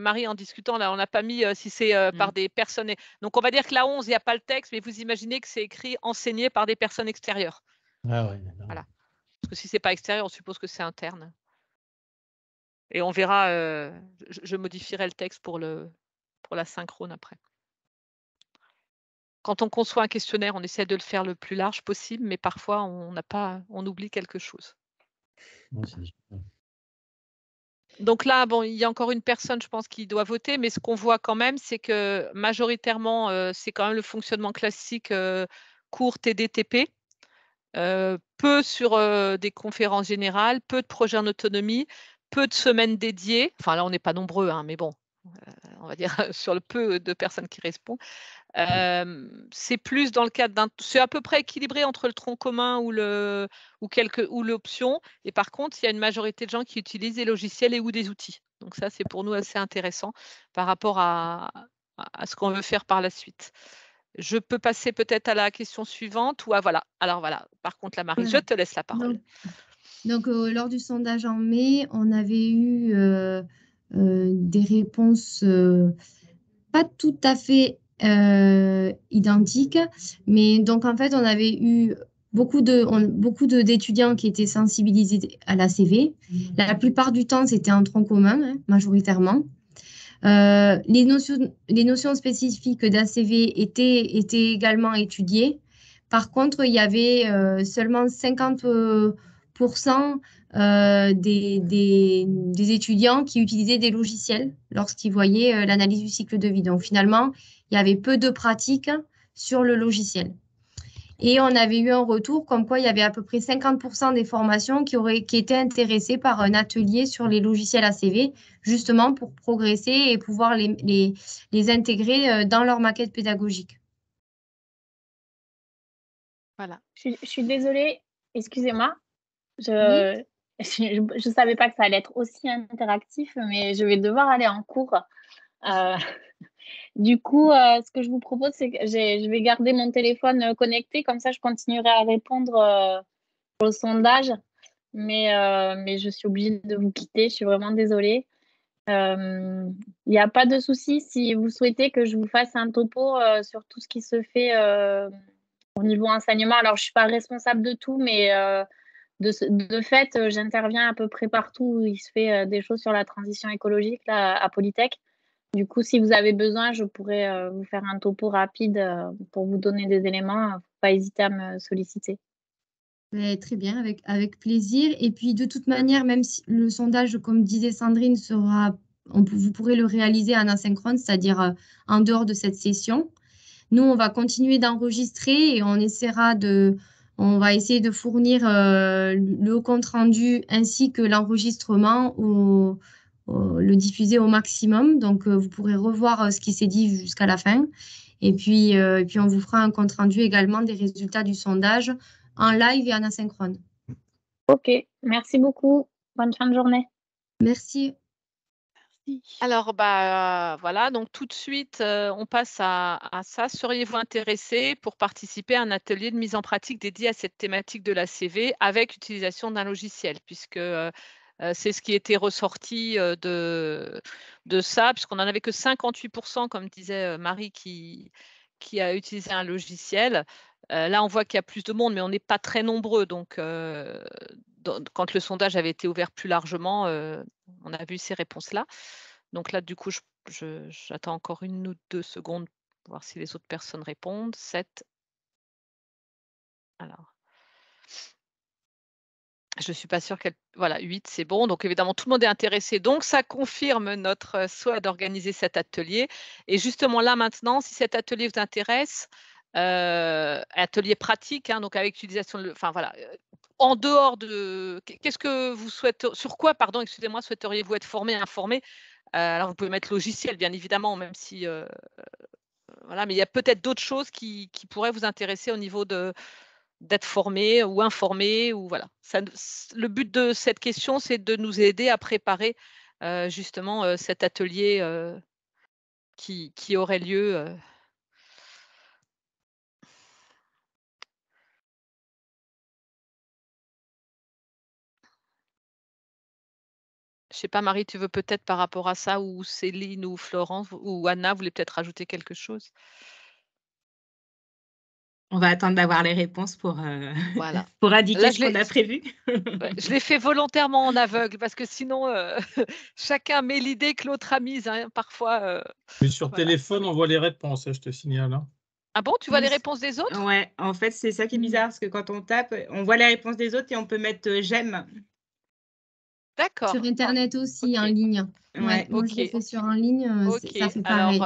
Marie, en discutant, là, on n'a pas mis si c'est par des personnes. Donc, on va dire que la 11, il n'y a pas le texte, mais vous imaginez que c'est écrit enseigné par des personnes extérieures. Ah, ouais, voilà. Parce que si ce n'est pas extérieur, on suppose que c'est interne. Et on verra, je modifierai le texte pour la synchrone après. Quand on conçoit un questionnaire, on essaie de le faire le plus large possible, mais parfois, on oublie quelque chose. Ouais, c'est super. Donc là, bon, il y a encore une personne, je pense, qui doit voter, mais ce qu'on voit quand même, c'est que majoritairement, c'est quand même le fonctionnement classique cours TDTP, peu sur des conférences générales, peu de projets en autonomie, peu de semaines dédiées. Enfin, là, on n'est pas nombreux, hein, mais bon, on va dire sur le peu de personnes qui répondent. C'est plus dans le cadre c'est à peu près équilibré entre le tronc commun ou l'option. Et par contre, il y a une majorité de gens qui utilisent des logiciels et ou des outils. Donc ça, c'est pour nous assez intéressant par rapport à ce qu'on veut faire par la suite. Je peux passer peut-être à la question suivante ou à voilà. Alors voilà, par contre, la Marie, je te laisse la parole. Donc lors du sondage en mai, on avait eu des réponses pas tout à fait identiques, mais donc en fait, on avait eu beaucoup d'étudiants qui étaient sensibilisés à l'ACV. La plupart du temps, c'était en tronc commun, hein, majoritairement. Les notions spécifiques d'ACV étaient également étudiées. Par contre, il y avait seulement 50% des étudiants qui utilisaient des logiciels lorsqu'ils voyaient l'analyse du cycle de vie. Donc, finalement, il y avait peu de pratiques sur le logiciel. Et on avait eu un retour comme quoi il y avait à peu près 50% des formations qui étaient intéressées par un atelier sur les logiciels ACV, justement pour progresser et pouvoir les intégrer dans leur maquette pédagogique. Voilà. Je suis désolée, excusez-moi. Je ne savais pas que ça allait être aussi interactif, mais je vais devoir aller en cours. Du coup, ce que je vous propose, c'est que je vais garder mon téléphone connecté, comme ça je continuerai à répondre au sondage. Mais je suis obligée de vous quitter, je suis vraiment désolée. Il n'y a pas de souci si vous souhaitez que je vous fasse un topo sur tout ce qui se fait au niveau enseignement. Alors, je ne suis pas responsable de tout, mais de fait, j'interviens à peu près partout où il se fait des choses sur la transition écologique là, à Polytech. Du coup, si vous avez besoin, je pourrais vous faire un topo rapide pour vous donner des éléments. Faut pas hésiter à me solliciter. Très bien, avec plaisir. Et puis, de toute manière, même si le sondage, comme disait Sandrine, vous pourrez le réaliser en asynchrone, c'est-à-dire en dehors de cette session. Nous, on va continuer d'enregistrer et on va essayer de fournir le compte-rendu ainsi que l'enregistrement le diffuser au maximum. Donc, vous pourrez revoir ce qui s'est dit jusqu'à la fin. Et puis, on vous fera un compte-rendu également des résultats du sondage en live et en asynchrone. Ok, merci beaucoup. Bonne fin de journée. Merci. Alors, voilà, donc tout de suite, on passe à ça. Seriez-vous intéressé pour participer à un atelier de mise en pratique dédié à cette thématique de l'ACV avec utilisation d'un logiciel, puisque c'est ce qui était ressorti de ça, puisqu'on n'en avait que 58%, comme disait Marie, qui a utilisé un logiciel. Là, on voit qu'il y a plus de monde, mais on n'est pas très nombreux. Donc, quand le sondage avait été ouvert plus largement, on a vu ces réponses-là. Donc là, du coup, j'attends encore 1 ou 2 secondes pour voir si les autres personnes répondent. 7. Alors. Je ne suis pas sûre qu'elle... Voilà, 8, c'est bon. Donc, évidemment, tout le monde est intéressé. Donc, ça confirme notre souhait d'organiser cet atelier. Et justement, là, maintenant, si cet atelier vous intéresse, atelier pratique, hein, donc avec l'utilisation de... Enfin, voilà. En dehors de... Qu'est-ce que vous souhaitez... Sur quoi, pardon, excusez-moi, souhaiteriez-vous être formé, informé? Alors, vous pouvez mettre logiciel, bien évidemment, même si... voilà, mais il y a peut-être d'autres choses qui pourraient vous intéresser au niveau d'être formé ou informé, ou voilà. Le but de cette question, c'est de nous aider à préparer justement cet atelier qui aurait lieu. Je ne sais pas, Marie, tu veux peut-être par rapport à ça, ou Céline ou Florence ou Anna, vous voulez peut-être rajouter quelque chose? On va attendre d'avoir les réponses pour, voilà. pour indiquer ce qu'on a prévu. Je l'ai fait volontairement en aveugle parce que sinon, chacun met l'idée que l'autre a mise. Hein, parfois. Mais sur téléphone, on voit les réponses, je te signale. Hein. Ah bon, tu vois les réponses des autres? Ouais, en fait, c'est ça qui est bizarre, parce que quand on tape, on voit les réponses des autres et on peut mettre j'aime. D'accord. Sur Internet aussi, en ligne. Ouais, moi, je l'ai fait sur en ligne, ça fait pareil.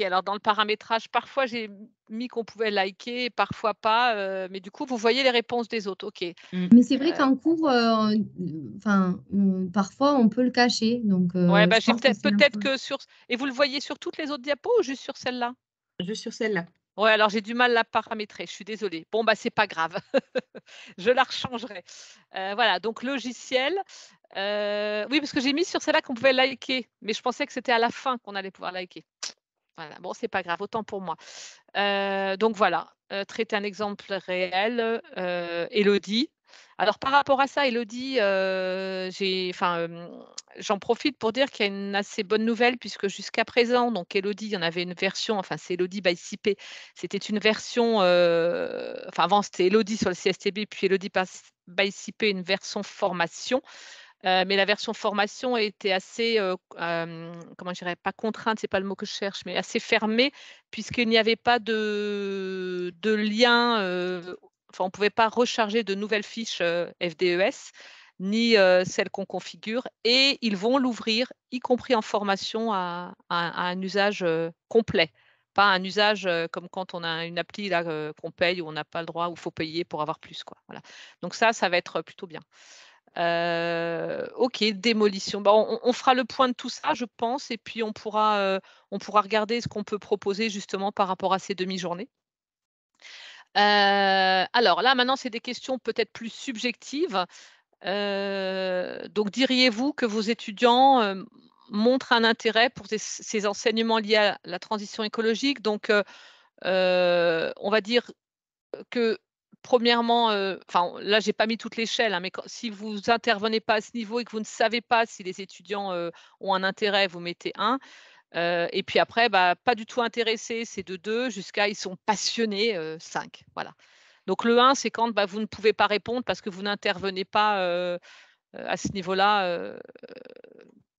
Alors, dans le paramétrage, parfois, j'ai mis qu'on pouvait liker, parfois pas. Mais du coup, vous voyez les réponses des autres. OK. Mais c'est vrai qu'en cours, parfois, on peut le cacher. Donc, ouais, bah, peut-être que sur... Et vous le voyez sur toutes les autres diapos ou juste sur celle-là? Juste sur celle-là. Ouais, alors j'ai du mal à la paramétrer, je suis désolée. Bon, bah, c'est pas grave. Je la rechangerai. Voilà, donc logiciel. Oui, parce que j'ai mis sur celle-là qu'on pouvait liker, mais je pensais que c'était à la fin qu'on allait pouvoir liker. Voilà, bon, c'est pas grave, autant pour moi. Donc voilà, traiter un exemple réel, Élodie. Alors par rapport à ça, Élodie, j'en profite pour dire qu'il y a une assez bonne nouvelle, puisque jusqu'à présent, donc Élodie, il y en avait une version, enfin c'est Élodie by CP, c'était une version, enfin avant c'était Élodie sur le CSTB, puis Élodie by CP, une version formation. Mais la version formation était assez, comment je dirais, pas contrainte, c'est pas le mot que je cherche, mais assez fermée, puisqu'il n'y avait pas de lien, enfin on ne pouvait pas recharger de nouvelles fiches FDES, ni celles qu'on configure, et ils vont l'ouvrir, y compris en formation, à un usage complet. Pas un usage comme quand on a une appli qu'on paye, où on n'a pas le droit, où il faut payer pour avoir plus, quoi. Voilà. Donc ça va être plutôt bien. OK, démolition. Bah, on fera le point de tout ça, je pense, et puis on pourra regarder ce qu'on peut proposer justement par rapport à ces demi-journées. Alors là, maintenant, c'est des questions peut-être plus subjectives. Donc, diriez-vous que vos étudiants montrent un intérêt pour ces enseignements liés à la transition écologique? Donc, on va dire que premièrement, là, j'ai pas mis toute l'échelle, hein, mais si vous intervenez pas à ce niveau et que vous ne savez pas si les étudiants ont un intérêt, vous mettez 1. Et puis après, bah, pas du tout intéressés, c'est de 2 jusqu'à ils sont passionnés, 5. Voilà. Donc le 1, c'est quand bah, vous ne pouvez pas répondre parce que vous n'intervenez pas à ce niveau-là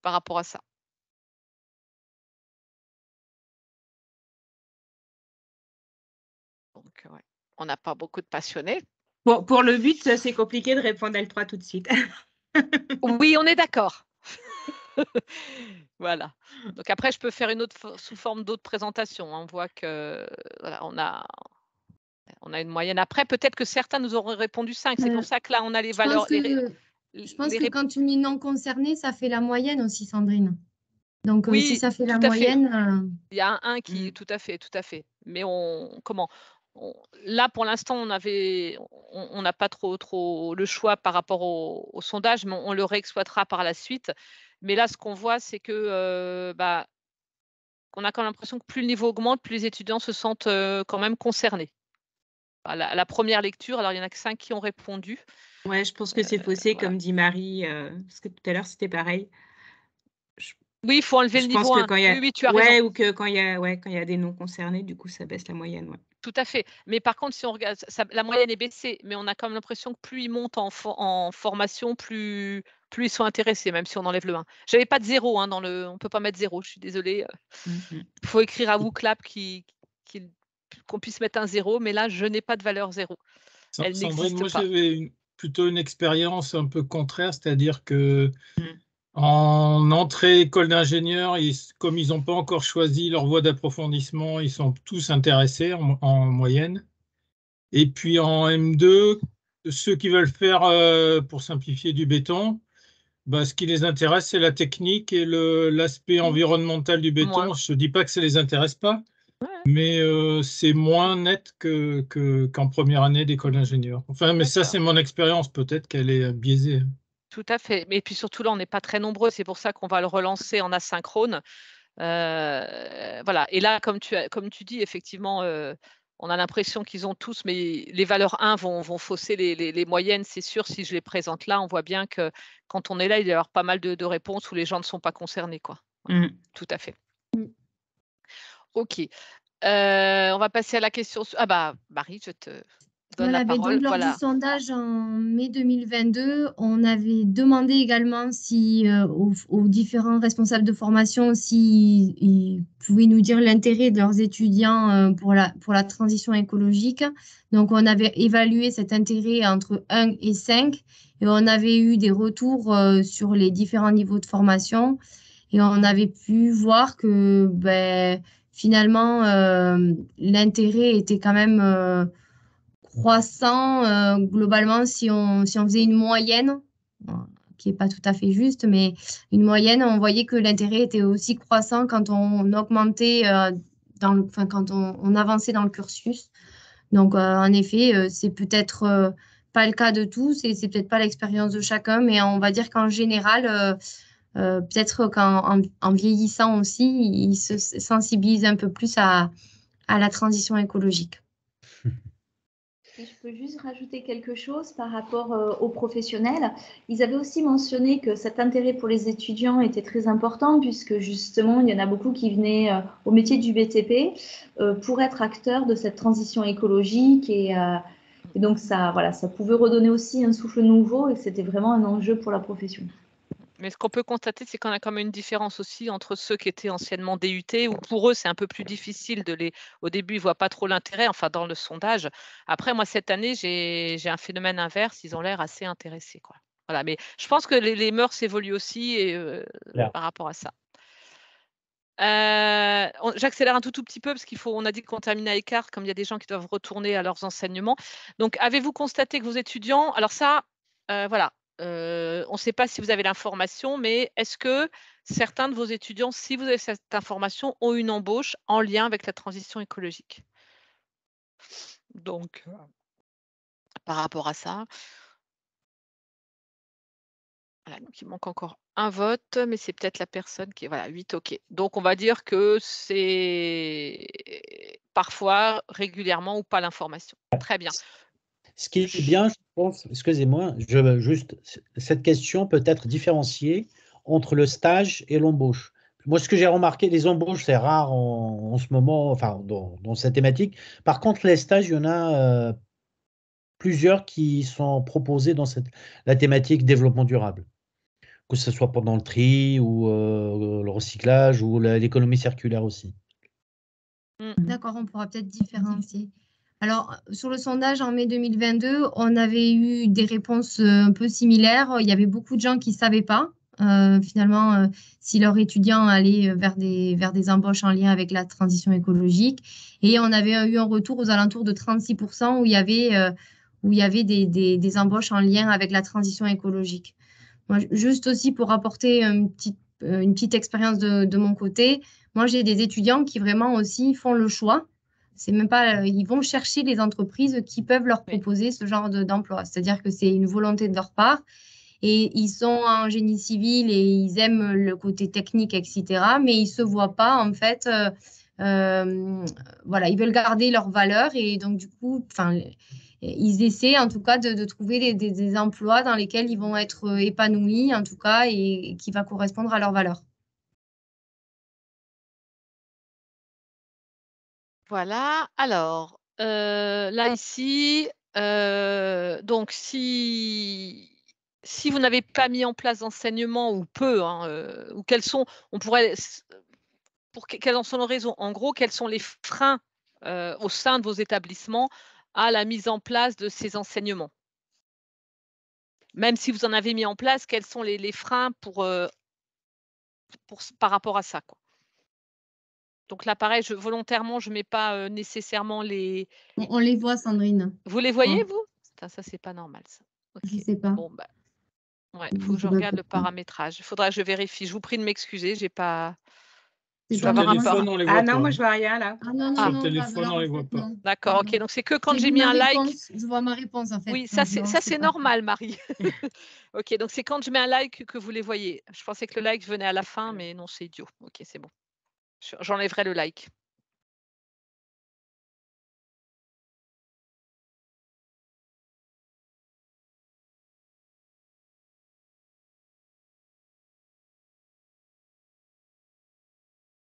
par rapport à ça. Donc, ouais. On n'a pas beaucoup de passionnés. Pour le but, c'est compliqué de répondre L3 tout de suite. Oui, on est d'accord. Voilà. Donc après, je peux faire une autre sous forme d'autres présentations. On voit que voilà, on a une moyenne. Après, peut-être que certains nous auront répondu 5. C'est pour ça que là, on a les valeurs. Je pense que quand tu mets non concerné, ça fait la moyenne aussi, Sandrine. Donc, oui, si ça fait la moyenne. Il y a un qui, tout à fait. Mais là, pour l'instant, on n'a pas trop le choix par rapport au sondage, mais on le réexploitera par la suite. Mais là, ce qu'on voit, c'est que on a quand même l'impression que plus le niveau augmente, plus les étudiants se sentent quand même concernés. La première lecture, alors il y en a que 5 qui ont répondu. Ouais, je pense que c'est faussé, comme dit Marie, parce que tout à l'heure, c'était pareil. Oui, il faut enlever le Je pense niveau que 1. quand il y a, Oui, tu as raison. ou que quand il y a des non concernés, du coup, ça baisse la moyenne. Ouais. Tout à fait. Mais par contre, si on regarde, la moyenne est baissée, mais on a quand même l'impression que plus ils montent en formation, plus ils sont intéressés, même si on enlève le 1. J'avais pas de 0 hein, on ne peut pas mettre 0, je suis désolée. Il faut écrire à WooClap qu'on puisse mettre un 0, mais là, je n'ai pas de valeur 0. Elle Sandrine, n'existe moi pas. j'avais plutôt une expérience un peu contraire, c'est-à-dire que en entrée école d'ingénieur, comme ils n'ont pas encore choisi leur voie d'approfondissement, ils sont tous intéressés en moyenne. Et puis en M2, ceux qui veulent faire, pour simplifier, du béton, bah, ce qui les intéresse, c'est la technique et l'aspect environnemental du béton. Je ne dis pas que ça ne les intéresse pas, mais c'est moins net qu'en première année d'école d'ingénieur. Enfin, mais ça, c'est mon expérience. Peut-être qu'elle est biaisée. Tout à fait. Mais puis surtout, là, on n'est pas très nombreux. C'est pour ça qu'on va le relancer en asynchrone. Voilà. Et là, comme tu dis, effectivement, on a l'impression qu'ils ont tous, mais les valeurs 1 vont fausser les moyennes, c'est sûr. Si je les présente là, on voit bien que quand on est là, il y a pas mal de réponses où les gens ne sont pas concernés, quoi. Tout à fait. OK. On va passer à la question. Ah bah, Marie, je te donne la parole. Donc, lors du sondage en mai 2022, on avait demandé également si, aux différents responsables de formation s'ils pouvaient nous dire l'intérêt de leurs étudiants pour la transition écologique. Donc, on avait évalué cet intérêt entre 1 et 5 et on avait eu des retours sur les différents niveaux de formation et on avait pu voir que finalement, l'intérêt était quand même croissant globalement si on faisait une moyenne, qui n'est pas tout à fait juste, mais une moyenne, on voyait que l'intérêt était aussi croissant quand on augmentait, quand on avançait dans le cursus. Donc, en effet, c'est peut-être pas le cas de tous et c'est peut-être pas l'expérience de chacun, mais on va dire qu'en général, peut-être qu'en vieillissant aussi, ils se sensibilisent un peu plus à la transition écologique. Si je peux juste rajouter quelque chose par rapport aux professionnels. Ils avaient aussi mentionné que cet intérêt pour les étudiants était très important puisque justement, il y en a beaucoup qui venaient au métier du BTP pour être acteurs de cette transition écologique et donc ça pouvait redonner aussi un souffle nouveau et c'était vraiment un enjeu pour la profession. Mais ce qu'on peut constater, c'est qu'on a quand même une différence aussi entre ceux qui étaient anciennement DUT, où pour eux, c'est un peu plus difficile au début, ils ne voient pas trop l'intérêt, enfin dans le sondage. Après, moi, cette année, j'ai un phénomène inverse, ils ont l'air assez intéressés, quoi. Voilà, mais je pense que les mœurs évoluent aussi par rapport à ça. J'accélère un tout petit peu parce on a dit qu'on terminait à écart, comme il y a des gens qui doivent retourner à leurs enseignements. Donc, avez-vous constaté que vos étudiants, alors ça, voilà, on ne sait pas si vous avez l'information, mais est-ce que certains de vos étudiants, si vous avez cette information, ont une embauche en lien avec la transition écologique? Donc, par rapport à ça. Voilà, donc il manque encore un vote, mais c'est peut-être la personne qui est… Voilà, 8, OK. Donc, on va dire que c'est parfois, régulièrement ou pas l'information. Très bien. Ce qui est bien, je pense, excusez-moi, cette question peut être différenciée entre le stage et l'embauche. Moi, ce que j'ai remarqué, les embauches, c'est rare en ce moment, enfin, dans cette thématique. Par contre, les stages, il y en a plusieurs qui sont proposés dans la thématique développement durable. Que ce soit pendant le tri ou le recyclage ou l'économie circulaire aussi. D'accord, on pourra peut-être différencier. Alors, sur le sondage en mai 2022, on avait eu des réponses un peu similaires. Il y avait beaucoup de gens qui ne savaient pas, finalement, si leurs étudiants allaient vers des embauches en lien avec la transition écologique. Et on avait eu un retour aux alentours de 36% où il y avait des embauches en lien avec la transition écologique. Moi, juste aussi pour apporter une petite expérience de mon côté, moi, j'ai des étudiants qui vraiment aussi font le choix. C'est même pas, ils vont chercher les entreprises qui peuvent leur proposer ce genre d'emploi. C'est-à-dire que c'est une volonté de leur part et ils sont en génie civil et ils aiment le côté technique, etc. Mais ils ne se voient pas, en fait, voilà, ils veulent garder leurs valeurs et donc, du coup, ils essaient en tout cas de trouver des emplois dans lesquels ils vont être épanouis, en tout cas, et qui va correspondre à leurs valeurs. Voilà. Alors, là, ici, donc si vous n'avez pas mis en place d'enseignement ou peu, hein, ou quels sont, on pourrait, quelles en sont les raisons? En gros, quels sont les freins au sein de vos établissements à la mise en place de ces enseignements? Même si vous en avez mis en place, quels sont les freins par rapport à ça, quoi? Donc là, pareil, volontairement, je ne mets pas nécessairement les… On les voit, Sandrine. Vous les voyez, vous? Putain, ça, c'est pas normal, ça. Je Ok. sais pas. Bon, bah, ouais, il faut Je que je sais pas regarde le pourquoi. paramétrage. Il faudra que je vérifie. Je vous prie de m'excuser, j'ai pas… C'est Sur pas le grave. téléphone, on les voit Ah non, pas. moi je vois rien là. Ah non, non, Sur le non, bah, téléphone, alors, on en les voit fait, pas. non. D'accord, ok. Non. Donc c'est que quand J'ai j'ai vu mis ma un like. réponse. Je vois ma réponse, en fait. Oui, Donc, ça non, c'est pas normal, Marie. Ok, donc c'est quand je mets un like que vous les voyez. Je pensais que le like venait à la fin, mais non, c'est idiot. Ok, c'est bon. J'enlèverai le like.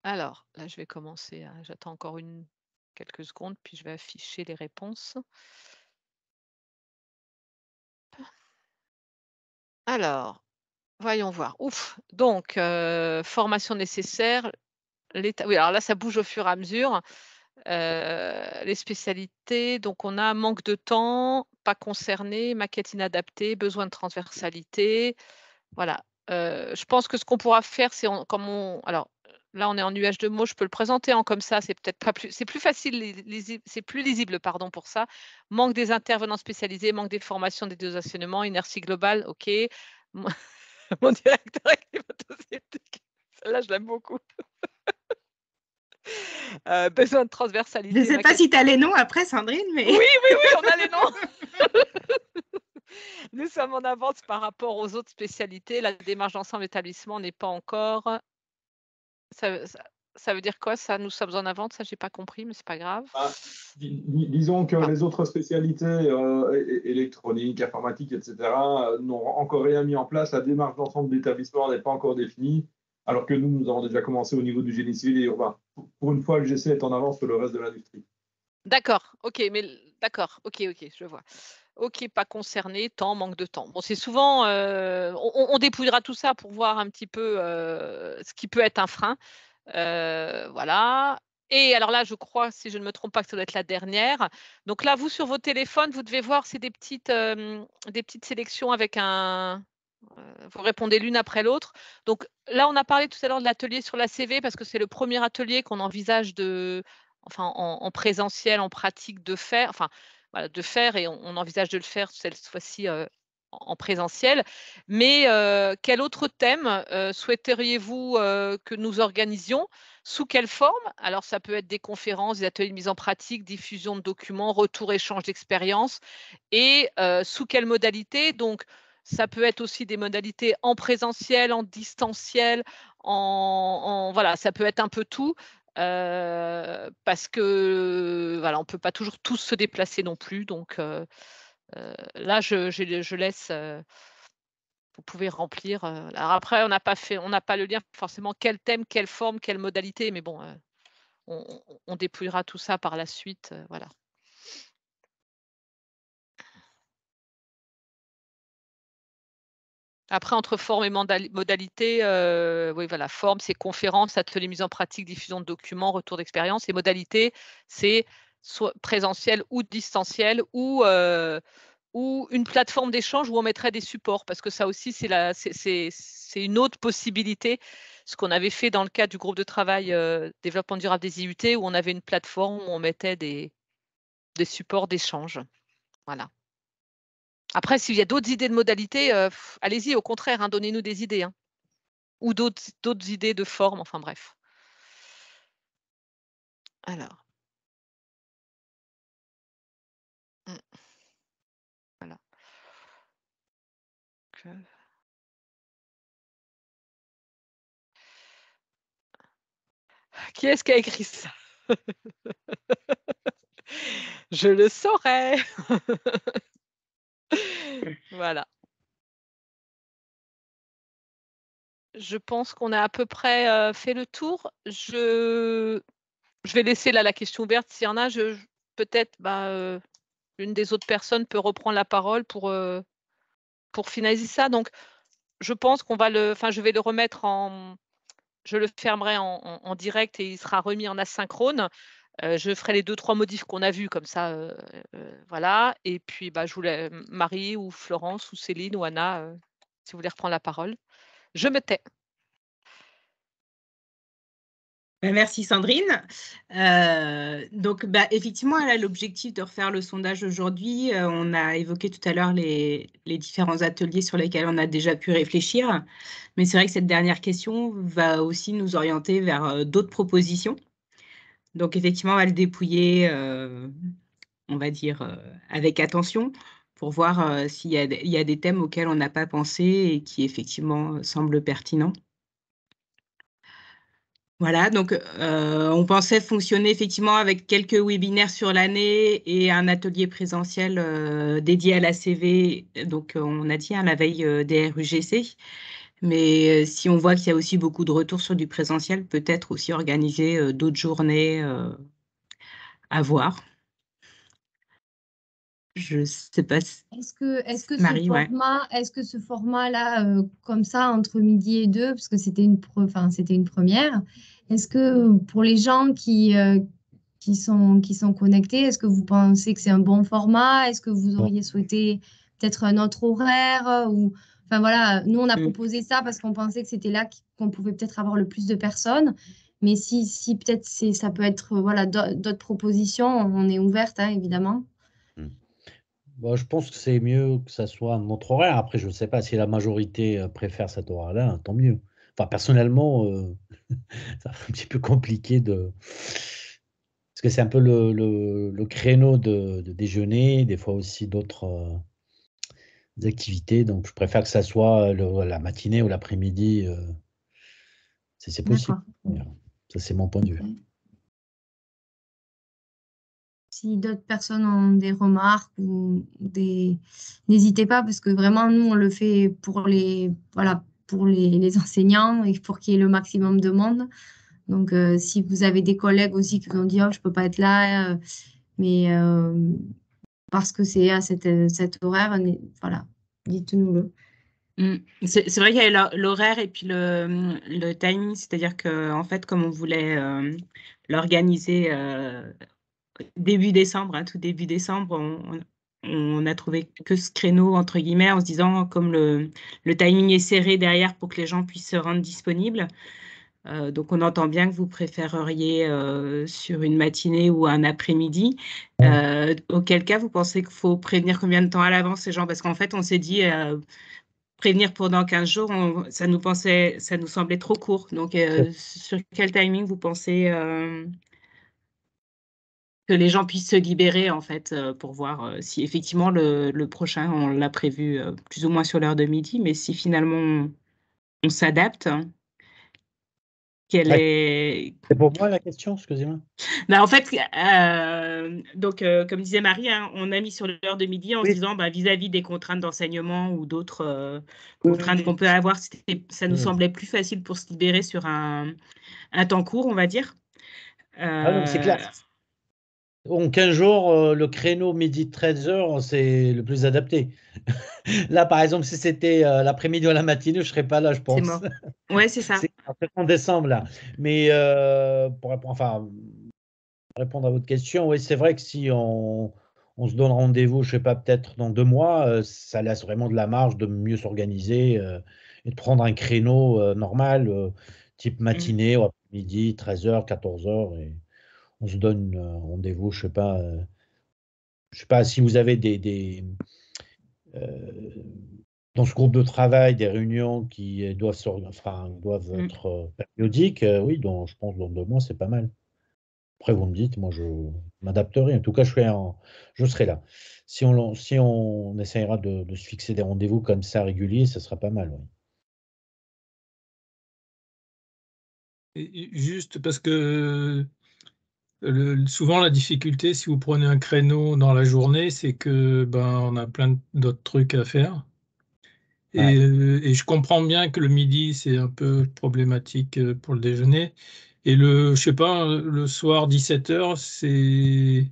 Alors, là, je vais commencer. J'attends encore quelques secondes, puis je vais afficher les réponses. Alors, voyons voir. Ouf, donc, formation nécessaire. Oui, alors là, ça bouge au fur et à mesure. Les spécialités, donc on a manque de temps, pas concerné, maquette inadaptée, besoin de transversalité. Voilà. Je pense que ce qu'on pourra faire, c'est alors là, on est en nuage de mots, je peux le présenter comme ça, c'est peut-être pas plus, c'est plus facile, c'est plus lisible, pardon, pour ça. Manque des intervenants spécialisés, manque des formations des deux enseignements, inertie globale, ok. Mon directeur climato-sceptique, celle-là, je l'aime beaucoup. Besoin de transversalité. Je ne sais pas si tu as les noms après, Sandrine, mais… Oui, on a les noms. Nous sommes en avance par rapport aux autres spécialités. La démarche d'ensemble établissement n'est pas encore… Ça veut dire quoi, ça? Nous sommes en avance, ça, j'ai pas compris, mais c'est pas grave. Disons que les autres spécialités électroniques, informatiques, etc., n'ont encore rien mis en place. La démarche d'ensemble d'établissement n'est pas encore définie, alors que nous avons déjà commencé au niveau du génie civil et urbain. Pour une fois, le GC est en avance sur le reste de l'industrie. D'accord, ok, d'accord, ok, je vois. Ok, pas concerné, manque de temps. Bon, c'est souvent, on dépouillera tout ça pour voir un petit peu ce qui peut être un frein. Voilà. Et alors là, je crois, si je ne me trompe pas, que ça doit être la dernière. Donc là, vous, sur vos téléphones, vous devez voir, c'est des petites sélections avec vous répondez l'une après l'autre. Donc là, on a parlé tout à l'heure de l'atelier sur la CV parce que c'est le premier atelier qu'on envisage en présentiel, en pratique de faire, et on envisage de le faire cette fois-ci en présentiel. Mais quel autre thème souhaiteriez-vous que nous organisions? Sous quelle forme? Alors, ça peut être des conférences, des ateliers de mise en pratique, diffusion de documents, retour, échange d'expériences. Et sous quelle modalité? Donc, ça peut être aussi des modalités en présentiel, en distanciel, voilà, ça peut être un peu tout. Parce que voilà, on ne peut pas toujours tous se déplacer non plus. Donc là, je laisse. Vous pouvez remplir. Alors après, on n'a pas le lien forcément quel thème, quelle forme, quelle modalité, mais bon, on dépouillera tout ça par la suite. Voilà. Après, entre forme et modalité, oui, voilà, forme, c'est conférence, atelier mise en pratique, diffusion de documents, retour d'expérience. Et modalité, c'est soit présentiel ou distanciel ou une plateforme d'échange où on mettrait des supports, parce que ça aussi, c'est une autre possibilité. Ce qu'on avait fait dans le cadre du groupe de travail développement durable des IUT, où on avait une plateforme où on mettait des supports d'échange. Voilà. Après, s'il y a d'autres idées de modalités, allez-y, au contraire, donnez-nous des idées. Ou d'autres idées de forme, enfin bref. Alors. Voilà. Qui est-ce qui a écrit ça? Je le saurais. Voilà. Je pense qu'on a à peu près fait le tour. Je je vais laisser là la question ouverte. S'il y en a, peut-être une des autres personnes peut reprendre la parole pour finaliser ça. Donc, je pense qu'on va je vais le remettre je le fermerai en direct et il sera remis en asynchrone. Je ferai les 2-3 modifs qu'on a vus comme ça, voilà. Et puis, je voulais Marie ou Florence ou Céline ou Anna, si vous voulez reprendre la parole. Je me tais. Merci Sandrine. Donc, effectivement, elle a l'objectif de refaire le sondage aujourd'hui. On a évoqué tout à l'heure les différents ateliers sur lesquels on a déjà pu réfléchir. Mais c'est vrai que cette dernière question va aussi nous orienter vers d'autres propositions. Donc, effectivement, on va le dépouiller, on va dire, avec attention pour voir s'il y a des thèmes auxquels on n'a pas pensé et qui, effectivement, semblent pertinents. Voilà, donc on pensait fonctionner effectivement avec quelques webinaires sur l'année et un atelier présentiel dédié à la CV. Donc on a dit la veille des RUGC. Mais si on voit qu'il y a aussi beaucoup de retours sur du présentiel, peut-être aussi organiser d'autres journées à voir. Je sais pas. Est-ce que ce format-là, comme ça, entre midi et 2, parce que c'était une première, est-ce que pour les gens qui sont connectés, est-ce que vous pensez que c'est un bon format? Est-ce que vous auriez souhaité peut-être un autre horaire Enfin voilà, nous on a proposé ça parce qu'on pensait que c'était là qu'on pouvait peut-être avoir le plus de personnes. Mais si peut-être ça peut être d'autres propositions, on est ouverte, hein, évidemment. Je pense que c'est mieux que ça soit un autre horaire. Après, je ne sais pas si la majorité préfère cet horaire-là, tant mieux. Enfin, personnellement, ça un petit peu compliqué parce que c'est un peu le créneau de déjeuner, des fois aussi d'autres activités. Donc, je préfère que ça soit la matinée ou l'après-midi, si c'est possible. Ça, c'est mon point de vue. Si d'autres personnes ont des remarques ou n'hésitez pas, parce que vraiment, nous, on le fait pour les enseignants et pour qu'il y ait le maximum de monde. Donc, si vous avez des collègues aussi qui vous ont dit « Oh, je ne peux pas être là mais parce que c'est à cet horaire, voilà, dites-nous-le. » C'est vrai qu'il y a l'horaire et puis le timing, c'est-à-dire qu'en fait, comme on voulait l'organiser début décembre, tout début décembre, on a trouvé que ce créneau, entre guillemets, en se disant comme le timing est serré derrière pour que les gens puissent se rendre disponibles. Donc, on entend bien que vous préféreriez sur une matinée ou un après-midi. Auquel cas, vous pensez qu'il faut prévenir combien de temps à l'avance ces gens? Parce qu'en fait, on s'est dit prévenir pour dans 15 jours, ça nous semblait trop court. Donc, sur quel timing vous pensez que les gens puissent se libérer, en fait, pour voir si effectivement le prochain, on l'a prévu plus ou moins sur l'heure de midi, mais si finalement on s'adapte, C'est pour moi la question, excusez-moi. En fait, donc, comme disait Marie, on a mis sur l'heure de midi en se disant vis-à-vis des contraintes d'enseignement ou d'autres contraintes qu'on peut avoir, ça nous semblait plus facile pour se libérer sur un temps court, on va dire. C'est clair. En 15 jours, le créneau midi 13h, c'est le plus adapté. Là, par exemple, si c'était l'après-midi ou la matinée, je ne serais pas là, je pense. C'est mort. Ouais, c'est ça. C'est en décembre, là. Mais pour répondre à votre question, oui, c'est vrai que si on se donne rendez-vous, je ne sais pas, peut-être dans 2 mois, ça laisse vraiment de la marge de mieux s'organiser et de prendre un créneau normal, type matinée ou après-midi, 13h, 14h. Et on se donne rendez-vous, je ne sais pas si vous avez dans ce groupe de travail des réunions qui doivent être périodiques. Oui, je pense dans 2 mois, c'est pas mal. Après, vous me dites, moi, je m'adapterai. En tout cas, je serai là. Si on essaiera de se fixer des rendez-vous comme ça réguliers, ce sera pas mal. Oui. Et juste parce que souvent, la difficulté, si vous prenez un créneau dans la journée, c'est que on a plein d'autres trucs à faire. Et je comprends bien que le midi, c'est un peu problématique pour le déjeuner. Et je sais pas, le soir 17h, C'est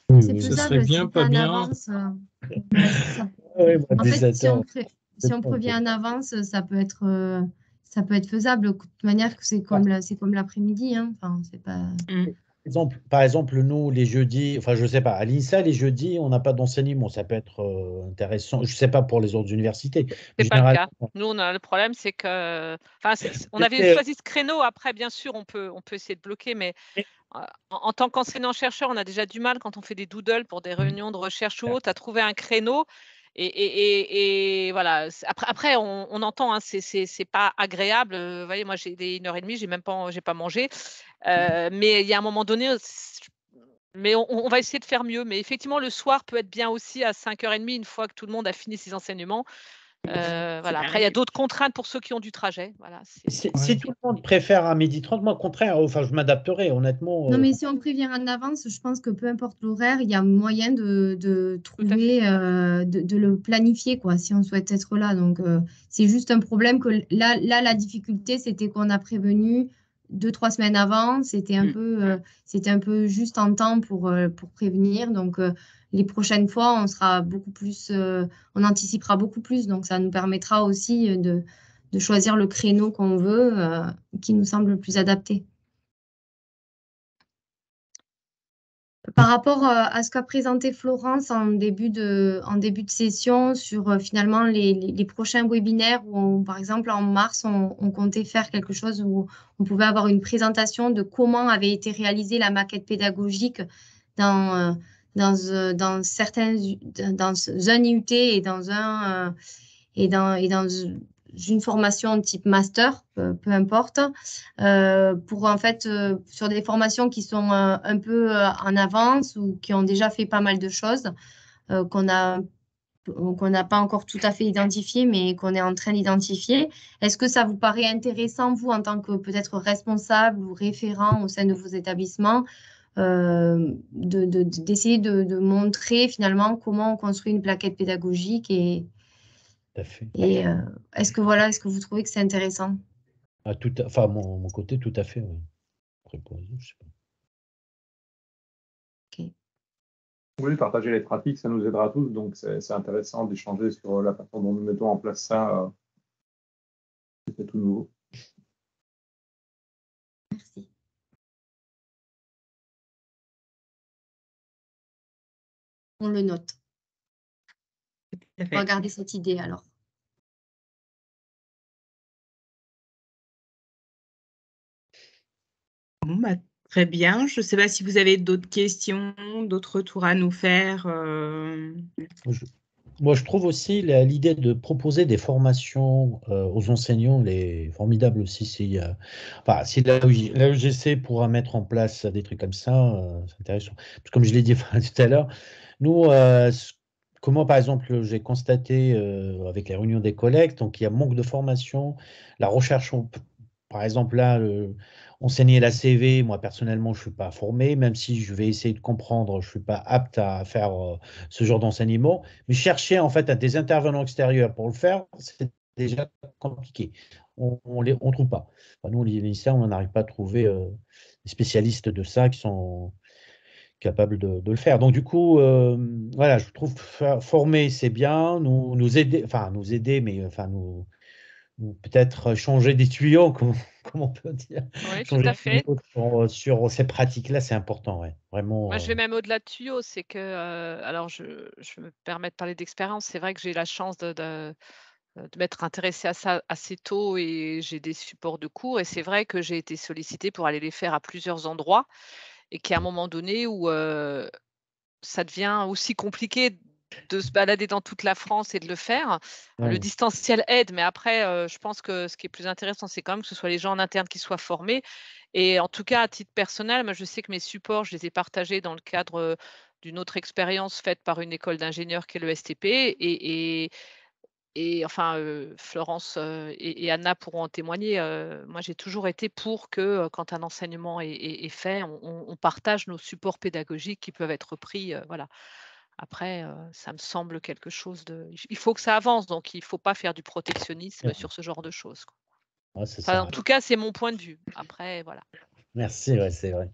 ça serait faisable bien, si pas en bien. avance. Ouais, c'est ça. Ouais, bah, En fait, 17h. si on prévient en avance, ça peut être faisable. De toute manière, c'est comme l'après-midi. Hein. Enfin, c'est pas. Par exemple, nous, les jeudis, enfin, je sais pas, à l'INSA, les jeudis, on n'a pas d'enseignement. Ça peut être intéressant. Je sais pas pour les autres universités. Mais C'est pas le cas. généralement, Nous, on a le problème, c'est que, on avait choisi ce créneau. Après, bien sûr, on peut essayer de bloquer, mais en tant qu'enseignant-chercheur, on a déjà du mal quand on fait des doodles pour des réunions de recherche ou autre à trouver un créneau. Et voilà. Après, on entend, hein, c'est pas agréable. Vous voyez, moi, j'ai 1h30, j'ai pas mangé. Mais il y a un moment donné, mais on va essayer de faire mieux. Mais effectivement, le soir peut être bien aussi à 5h30, une fois que tout le monde a fini ses enseignements. Voilà. Après, il y a d'autres contraintes pour ceux qui ont du trajet. Voilà, si tout le monde préfère à 12h30, moi, au contraire, enfin, je m'adapterai, honnêtement. Non, mais si on prévient en avance, je pense que peu importe l'horaire, il y a moyen de trouver, de le planifier, quoi, si on souhaite être là. Donc, c'est juste un problème que là, la difficulté, c'était qu'on a prévenu 2-3 semaines avant. C'était un peu juste en temps pour prévenir. Donc, les prochaines fois, on sera beaucoup plus, on anticipera beaucoup plus. Donc, ça nous permettra aussi de choisir le créneau qu'on veut, qui nous semble le plus adapté. Par rapport à ce qu'a présenté Florence en début de session sur finalement les prochains webinaires où, par exemple, en mars, on comptait faire quelque chose où on pouvait avoir une présentation de comment avait été réalisée la maquette pédagogique dans un IUT et dans une formation type master, peu importe, pour en fait sur des formations qui sont un peu en avance ou qui ont déjà fait pas mal de choses qu'on n'a pas encore tout à fait identifiées, mais qu'on est en train d'identifier. Est-ce que ça vous paraît intéressant, vous, en tant que peut-être responsable ou référent au sein de vos établissements, d'essayer de montrer finalement comment on construit une plaquette pédagogique et est-ce que vous trouvez que c'est intéressant? Enfin, mon côté, tout à fait. Oui. Je sais pas. Okay. Oui, partager les pratiques, ça nous aidera tous. Donc, c'est intéressant d'échanger sur la façon dont nous mettons en place ça. C'est tout nouveau. Merci. On le note. On va garder cette idée alors. Bon, bah, très bien. Je ne sais pas si vous avez d'autres questions, d'autres retours à nous faire. Moi, je trouve aussi l'idée de proposer des formations aux enseignants, les formidables aussi. Si la UGC pourra mettre en place des trucs comme ça, c'est intéressant. Parce que comme je l'ai dit tout à l'heure, nous, comment par exemple j'ai constaté avec les réunions des collègues, donc il y a manque de formation, la recherche, par exemple là, enseigner la CV, moi personnellement, je ne suis pas formé, même si je vais essayer de comprendre, je ne suis pas apte à faire ce genre d'enseignement. Mais chercher en fait des intervenants extérieurs pour le faire, c'est déjà compliqué. On ne trouve pas. Enfin, nous, les lycéens, on n'arrive pas à trouver des spécialistes de ça qui sont capables de le faire. Donc du coup, voilà, je trouve former, c'est bien, nous aider, mais enfin nous peut-être changer des tuyaux, comme on peut dire. Oui, tout Changer à fait. sur ces pratiques-là, c'est important, ouais. Vraiment. Moi, je vais même au-delà de tuyaux, c'est que, alors je me permets de parler d'expérience. C'est vrai que j'ai la chance de m'être intéressée à ça assez tôt et j'ai des supports de cours et c'est vrai que j'ai été sollicitée pour aller les faire à plusieurs endroits et qu'à un moment donné où, ça devient aussi compliqué de se balader dans toute la France et de le faire. Le distanciel aide, mais après, je pense que ce qui est plus intéressant, c'est quand même que ce soit les gens en interne qui soient formés et en tout cas, à titre personnel, moi, je sais que mes supports, je les ai partagés dans le cadre, d'une autre expérience faite par une école d'ingénieurs qui est le STP et enfin, Florence, et Anna pourront en témoigner, moi, j'ai toujours été pour que, quand un enseignement est fait, on partage nos supports pédagogiques qui peuvent être pris, voilà. Après, ça me semble quelque chose de il faut que ça avance, donc il ne faut pas faire du protectionnisme sur ce genre de choses, quoi. Ouais, ça Enfin, sert en à tout cas, c'est mon point de vue. Après, voilà. Merci, ouais, c'est vrai.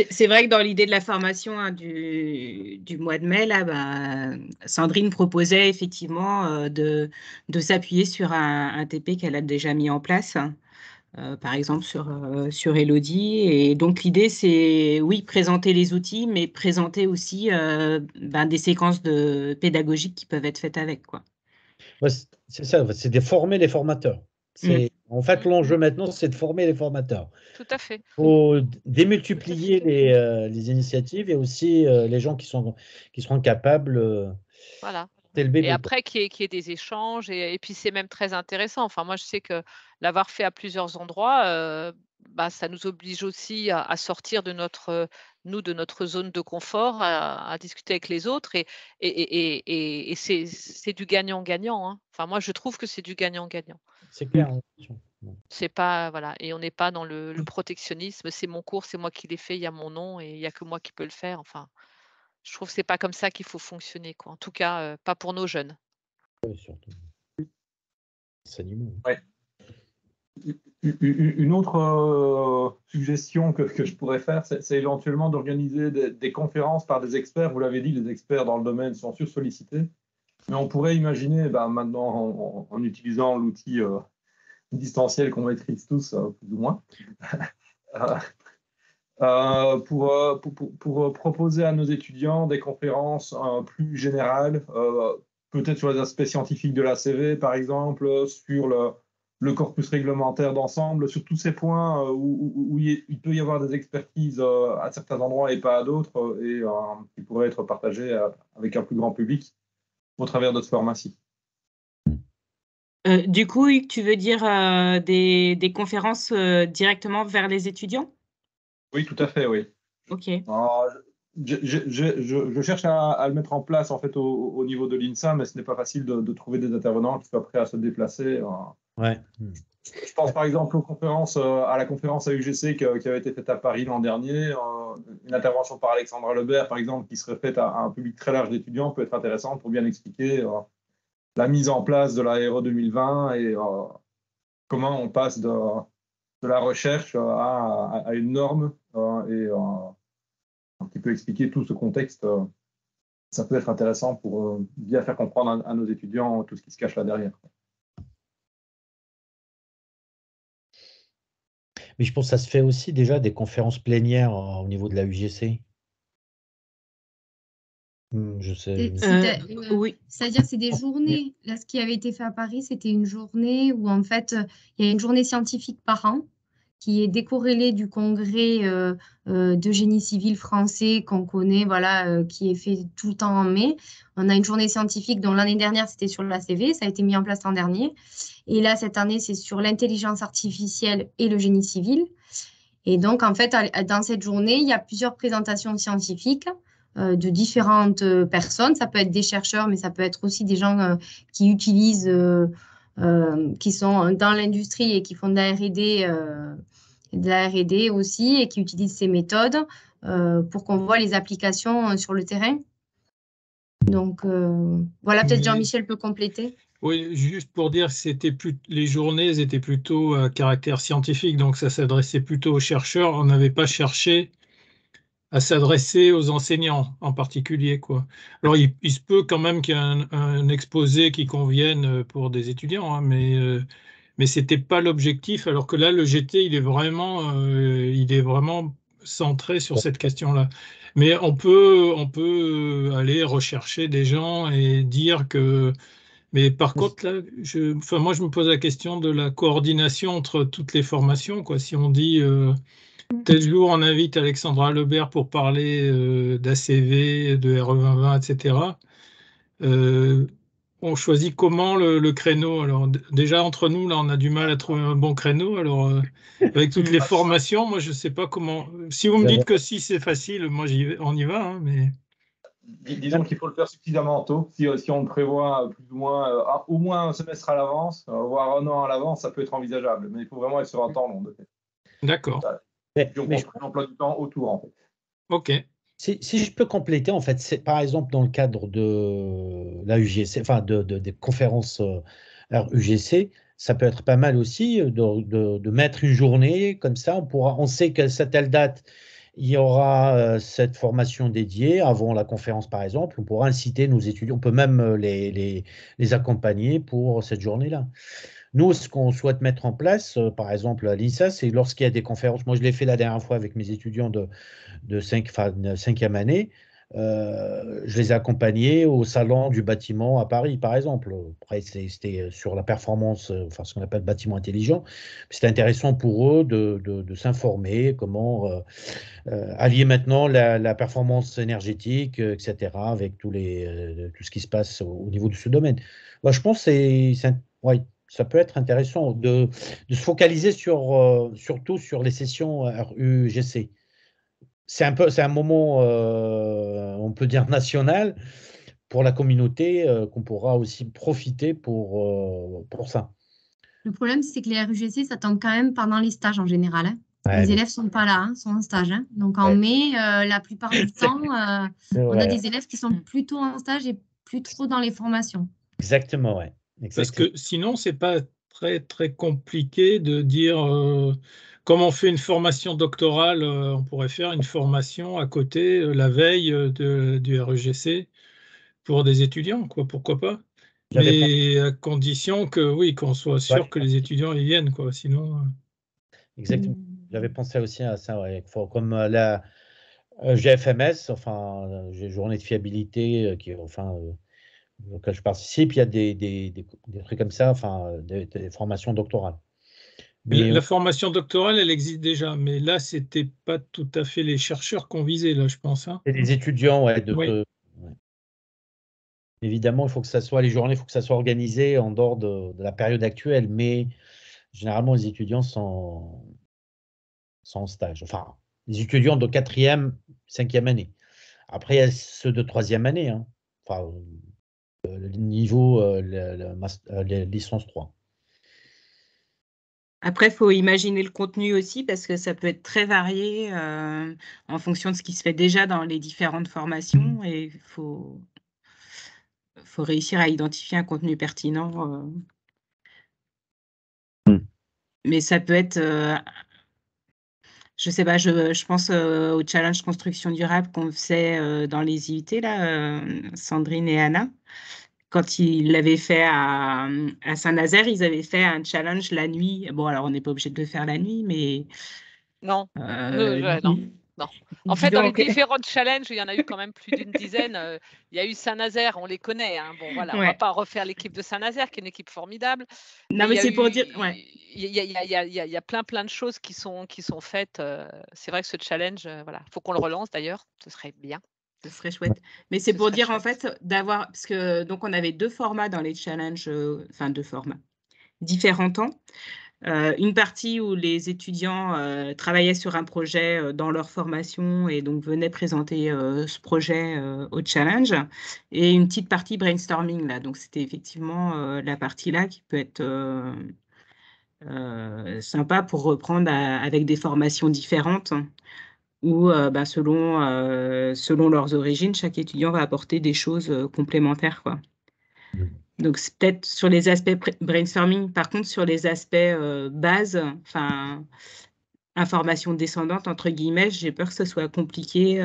C'est vrai que dans l'idée de la formation du mois de mai, là, Sandrine proposait effectivement de s'appuyer sur un TP qu'elle a déjà mis en place, par exemple sur Elodie. Et donc l'idée, c'est, oui, présenter les outils, mais présenter aussi des séquences pédagogiques qui peuvent être faites avec, quoi. Ouais, c'est ça, c'est de former les formateurs. En fait, l'enjeu maintenant, c'est de former les formateurs. Tout à fait. Il faut démultiplier les initiatives et aussi les gens qui seront capables Voilà. d'élever Et le après, qu'il y ait des échanges, et puis c'est même très intéressant. Enfin, moi, je sais que l'avoir fait à plusieurs endroits, ça nous oblige aussi à sortir de notre zone de confort, à discuter avec les autres, et c'est du gagnant-gagnant, hein. Enfin, moi, je trouve que c'est du gagnant-gagnant. C'est clair. C'est pas, voilà, et on n'est pas dans le protectionnisme. C'est mon cours, c'est moi qui l'ai fait, il y a mon nom et il y a que moi qui peux le faire. Enfin, je trouve que c'est pas comme ça qu'il faut fonctionner, quoi. En tout cas, pas pour nos jeunes. Oui, surtout. Ouais. Une autre suggestion que je pourrais faire, c'est éventuellement d'organiser des conférences par des experts. Vous l'avez dit, les experts dans le domaine sont sursollicités. Mais on pourrait imaginer, maintenant, en utilisant l'outil distanciel qu'on maîtrise tous, plus ou moins, pour proposer à nos étudiants des conférences plus générales, peut-être sur les aspects scientifiques de l'ACV, par exemple, sur le corpus réglementaire d'ensemble, sur tous ces points où il peut y avoir des expertises à certains endroits et pas à d'autres, et qui pourraient être partagées avec un plus grand public au travers de ce format-ci. Du coup, Hugues, tu veux dire des conférences directement vers les étudiants? Oui, tout à fait, oui. Ok. Alors, je cherche à le mettre en place en fait au niveau de l'INSA, mais ce n'est pas facile de trouver des intervenants qui soient prêts à se déplacer. Ouais. Je pense par exemple à la conférence à UGC qui avait été faite à Paris l'an dernier. Une intervention par Alexandra Lebert, par exemple, qui serait faite à un public très large d'étudiants, peut être intéressante pour bien expliquer la mise en place de la RE 2020 et comment on passe de la recherche à une norme et qui peut expliquer tout ce contexte. Ça peut être intéressant pour bien faire comprendre à nos étudiants tout ce qui se cache là derrière. Mais je pense que ça se fait aussi déjà des conférences plénières au niveau de la UGC. Je sais. Oui. C'est-à-dire, c'est des journées. Là, ce qui avait été fait à Paris, c'était une journée où, en fait, il y a une journée scientifique par an qui est décorrélée du congrès de génie civil français qu'on connaît, voilà, qui est fait tout le temps en mai. On a une journée scientifique dont l'année dernière, c'était sur l'ACV, ça a été mis en place l'an dernier. Et là, cette année, c'est sur l'intelligence artificielle et le génie civil. Et donc, en fait, dans cette journée, il y a plusieurs présentations scientifiques de différentes personnes. Ça peut être des chercheurs, mais ça peut être aussi des gens qui utilisent, qui sont dans l'industrie et qui font de la R&D aussi, et qui utilisent ces méthodes pour qu'on voit les applications sur le terrain. Donc, voilà, peut-être Jean-Michel peut compléter. Oui, juste pour dire que les journées étaient plutôt à caractère scientifique, donc ça s'adressait plutôt aux chercheurs. On n'avait pas cherché à s'adresser aux enseignants en particulier, quoi. Alors, il se peut quand même qu'il y ait un exposé qui convienne pour des étudiants, hein, mais ce n'était pas l'objectif, alors que là, le GT, il est vraiment centré sur cette question-là. Mais on peut aller rechercher des gens et dire que... Mais par contre, là, moi, je me pose la question de la coordination entre toutes les formations, quoi. Si on dit... tel jour, on invite Alexandra Lebert pour parler d'ACV, de RE 2020, etc. On choisit comment le créneau? Alors déjà, entre nous, là, on a du mal à trouver un bon créneau. Alors, avec toutes les formations, moi, je ne sais pas comment... Si vous me dites que si c'est facile, moi, on y va. Hein, mais... Disons qu'il faut le faire suffisamment tôt. Si on le prévoit plus ou moins, au moins un semestre à l'avance, voire un an à l'avance, ça peut être envisageable. Mais il faut vraiment être sur un temps long. D'accord. Mais on construit l'emploi du temps autour, en fait. OK. Si je peux compléter, en fait, c'est par exemple dans le cadre de la UGC, enfin des conférences UGC, ça peut être pas mal aussi de mettre une journée comme ça. On sait qu'à cette telle date, il y aura cette formation dédiée avant la conférence, par exemple. On pourra inciter nos étudiants, on peut même les accompagner pour cette journée-là. Nous, ce qu'on souhaite mettre en place, par exemple à l'INSA, c'est lorsqu'il y a des conférences. Moi, je l'ai fait la dernière fois avec mes étudiants de 5e année. Je les ai accompagnés au salon du bâtiment à Paris, par exemple. Après, c'était sur la performance, enfin ce qu'on appelle bâtiment intelligent. C'était intéressant pour eux de s'informer comment allier maintenant la performance énergétique, etc., avec tout ce qui se passe au niveau de ce domaine. Moi, je pense que ouais, ça peut être intéressant de se focaliser surtout sur les sessions RUGC. C'est un moment, on peut dire national, pour la communauté, qu'on pourra aussi profiter pour ça. Le problème, c'est que les RUGC, ça tombe quand même pendant les stages en général, hein. Ouais, Les élèves ne sont pas là, hein, sont en stage, hein. Donc en Ouais. mai, la plupart du temps, on a Ouais. des élèves qui sont plutôt en stage et plus trop dans les formations. Exactement, ouais. Parce que sinon, c'est pas très, très compliqué de dire comme on fait une formation doctorale, on pourrait faire une formation à côté la veille du RUGC pour des étudiants, quoi, pourquoi pas? Mais à condition que, oui, qu'on soit sûr que les étudiants y viennent, quoi, sinon. Exactement. J'avais pensé aussi à ça, ouais. Comme la GFMS, enfin, journée de fiabilité, auquel je participe, il y a des trucs comme ça, enfin, des formations doctorales. Mais La formation doctorale, elle existe déjà, mais là, c'était pas tout à fait les chercheurs qu'on visait, là, je pense, hein. c'est des étudiants, ouais, Oui. ouais. Évidemment, il faut que ça soit, les journées, il faut que ça soit organisé en dehors de la période actuelle, mais généralement, les étudiants sont en stage. Enfin, les étudiants de 4e, 5e année. Après, il y a ceux de 3e année, hein. Enfin, le niveau, la licence 3. Après, il faut imaginer le contenu aussi parce que ça peut être très varié en fonction de ce qui se fait déjà dans les différentes formations et il faut réussir à identifier un contenu pertinent. Mais ça peut être, je sais pas, je pense au challenge construction durable qu'on faisait dans les IUT, là, Sandrine et Anna. Quand ils l'avaient fait à Saint-Nazaire, ils avaient fait un challenge la nuit. Bon, alors on n'est pas obligé de le faire la nuit, mais Non, non. En fait, dans les différents challenges, il y en a eu quand même plus d'une dizaine. Il y a eu Saint-Nazaire, on les connaît, hein. Bon, voilà, on va pas refaire l'équipe de Saint-Nazaire, qui est une équipe formidable. Non, mais c'est pour dire, ouais. Il y a plein de choses qui sont faites. C'est vrai que ce challenge, voilà, faut qu'on le relance d'ailleurs, ce serait bien. Ce serait chouette. Mais c'est pour dire, en fait, d'avoir, parce que donc on avait 2 formats dans les challenges, enfin 2 formats, différents temps. Une partie où les étudiants travaillaient sur un projet dans leur formation et donc venaient présenter ce projet au challenge, et une petite partie brainstorming là. Donc c'était effectivement la partie là qui peut être sympa pour reprendre avec des formations différentes où selon leurs origines, chaque étudiant va apporter des choses complémentaires, quoi. Donc, c'est peut-être sur les aspects brainstorming. Par contre, sur les aspects base, enfin, information descendante, entre guillemets, j'ai peur que ce soit compliqué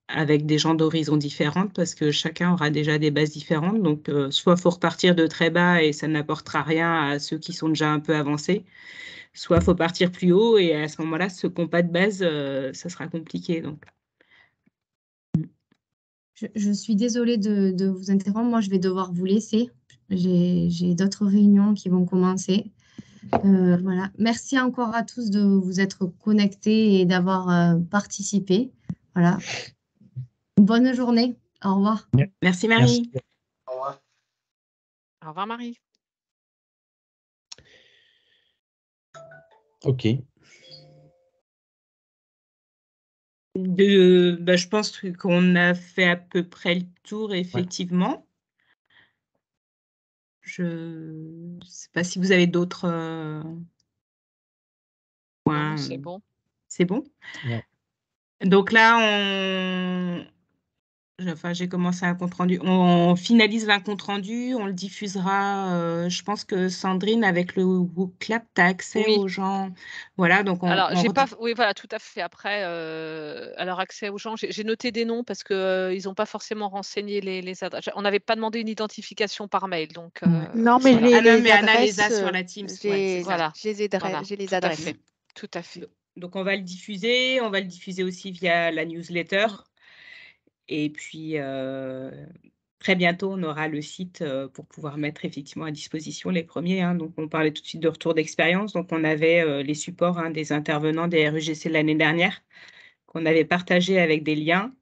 avec des gens d'horizons différentes parce que chacun aura déjà des bases différentes. Donc, soit il faut repartir de très bas et ça n'apportera rien à ceux qui sont déjà un peu avancés, soit il faut partir plus haut et à ce moment-là, ceux qui n'ont pas de base, ça sera compliqué. Donc. Je suis désolée de vous interrompre. Moi, je vais devoir vous laisser. J'ai d'autres réunions qui vont commencer. Voilà. Merci encore à tous de vous être connectés et d'avoir participé. Voilà. Bonne journée. Au revoir. Merci Marie. Merci. Au revoir. Au revoir Marie. Ok. Je pense qu'on a fait à peu près le tour, effectivement. Ouais. Je ne sais pas si vous avez d'autres points. Non, c'est bon. C'est bon? Ouais. Donc là, j'ai commencé un compte rendu. On finalise un compte rendu, on le diffusera. Je pense que Sandrine, avec le WooClap, tu as accès Oui. aux gens. Voilà, donc Alors, j'ai pas, oui, voilà, tout à fait. Après, alors accès aux gens, j'ai noté des noms parce que ils n'ont pas forcément renseigné les adresses. On n'avait pas demandé une identification par mail, donc. Non, mais voilà. les mais Anna les a adresses, sur la Teams. Ouais, c'est ça. Voilà. j'ai les Tout à adresses. fait. Tout à fait. Donc, on va le diffuser. On va le diffuser aussi via la newsletter. Et puis, très bientôt, on aura le site pour pouvoir mettre effectivement à disposition les premiers. Hein. Donc, on parlait tout de suite de retour d'expérience. Donc, on avait les supports des intervenants des RUGC de l'année dernière qu'on avait partagé avec des liens.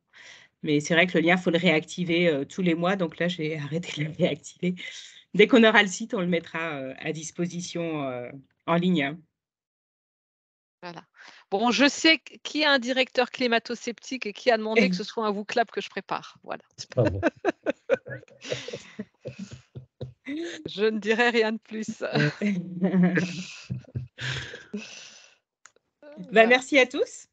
Mais c'est vrai que le lien, il faut le réactiver tous les mois. Donc là, j'ai arrêté de le réactiver. Dès qu'on aura le site, on le mettra à disposition en ligne. Hein. Voilà. Bon, je sais qui a un directeur climato-sceptique et qui a demandé que ce soit un WooClap que je prépare. Voilà. Ah bon. Je ne dirai rien de plus. Merci à tous.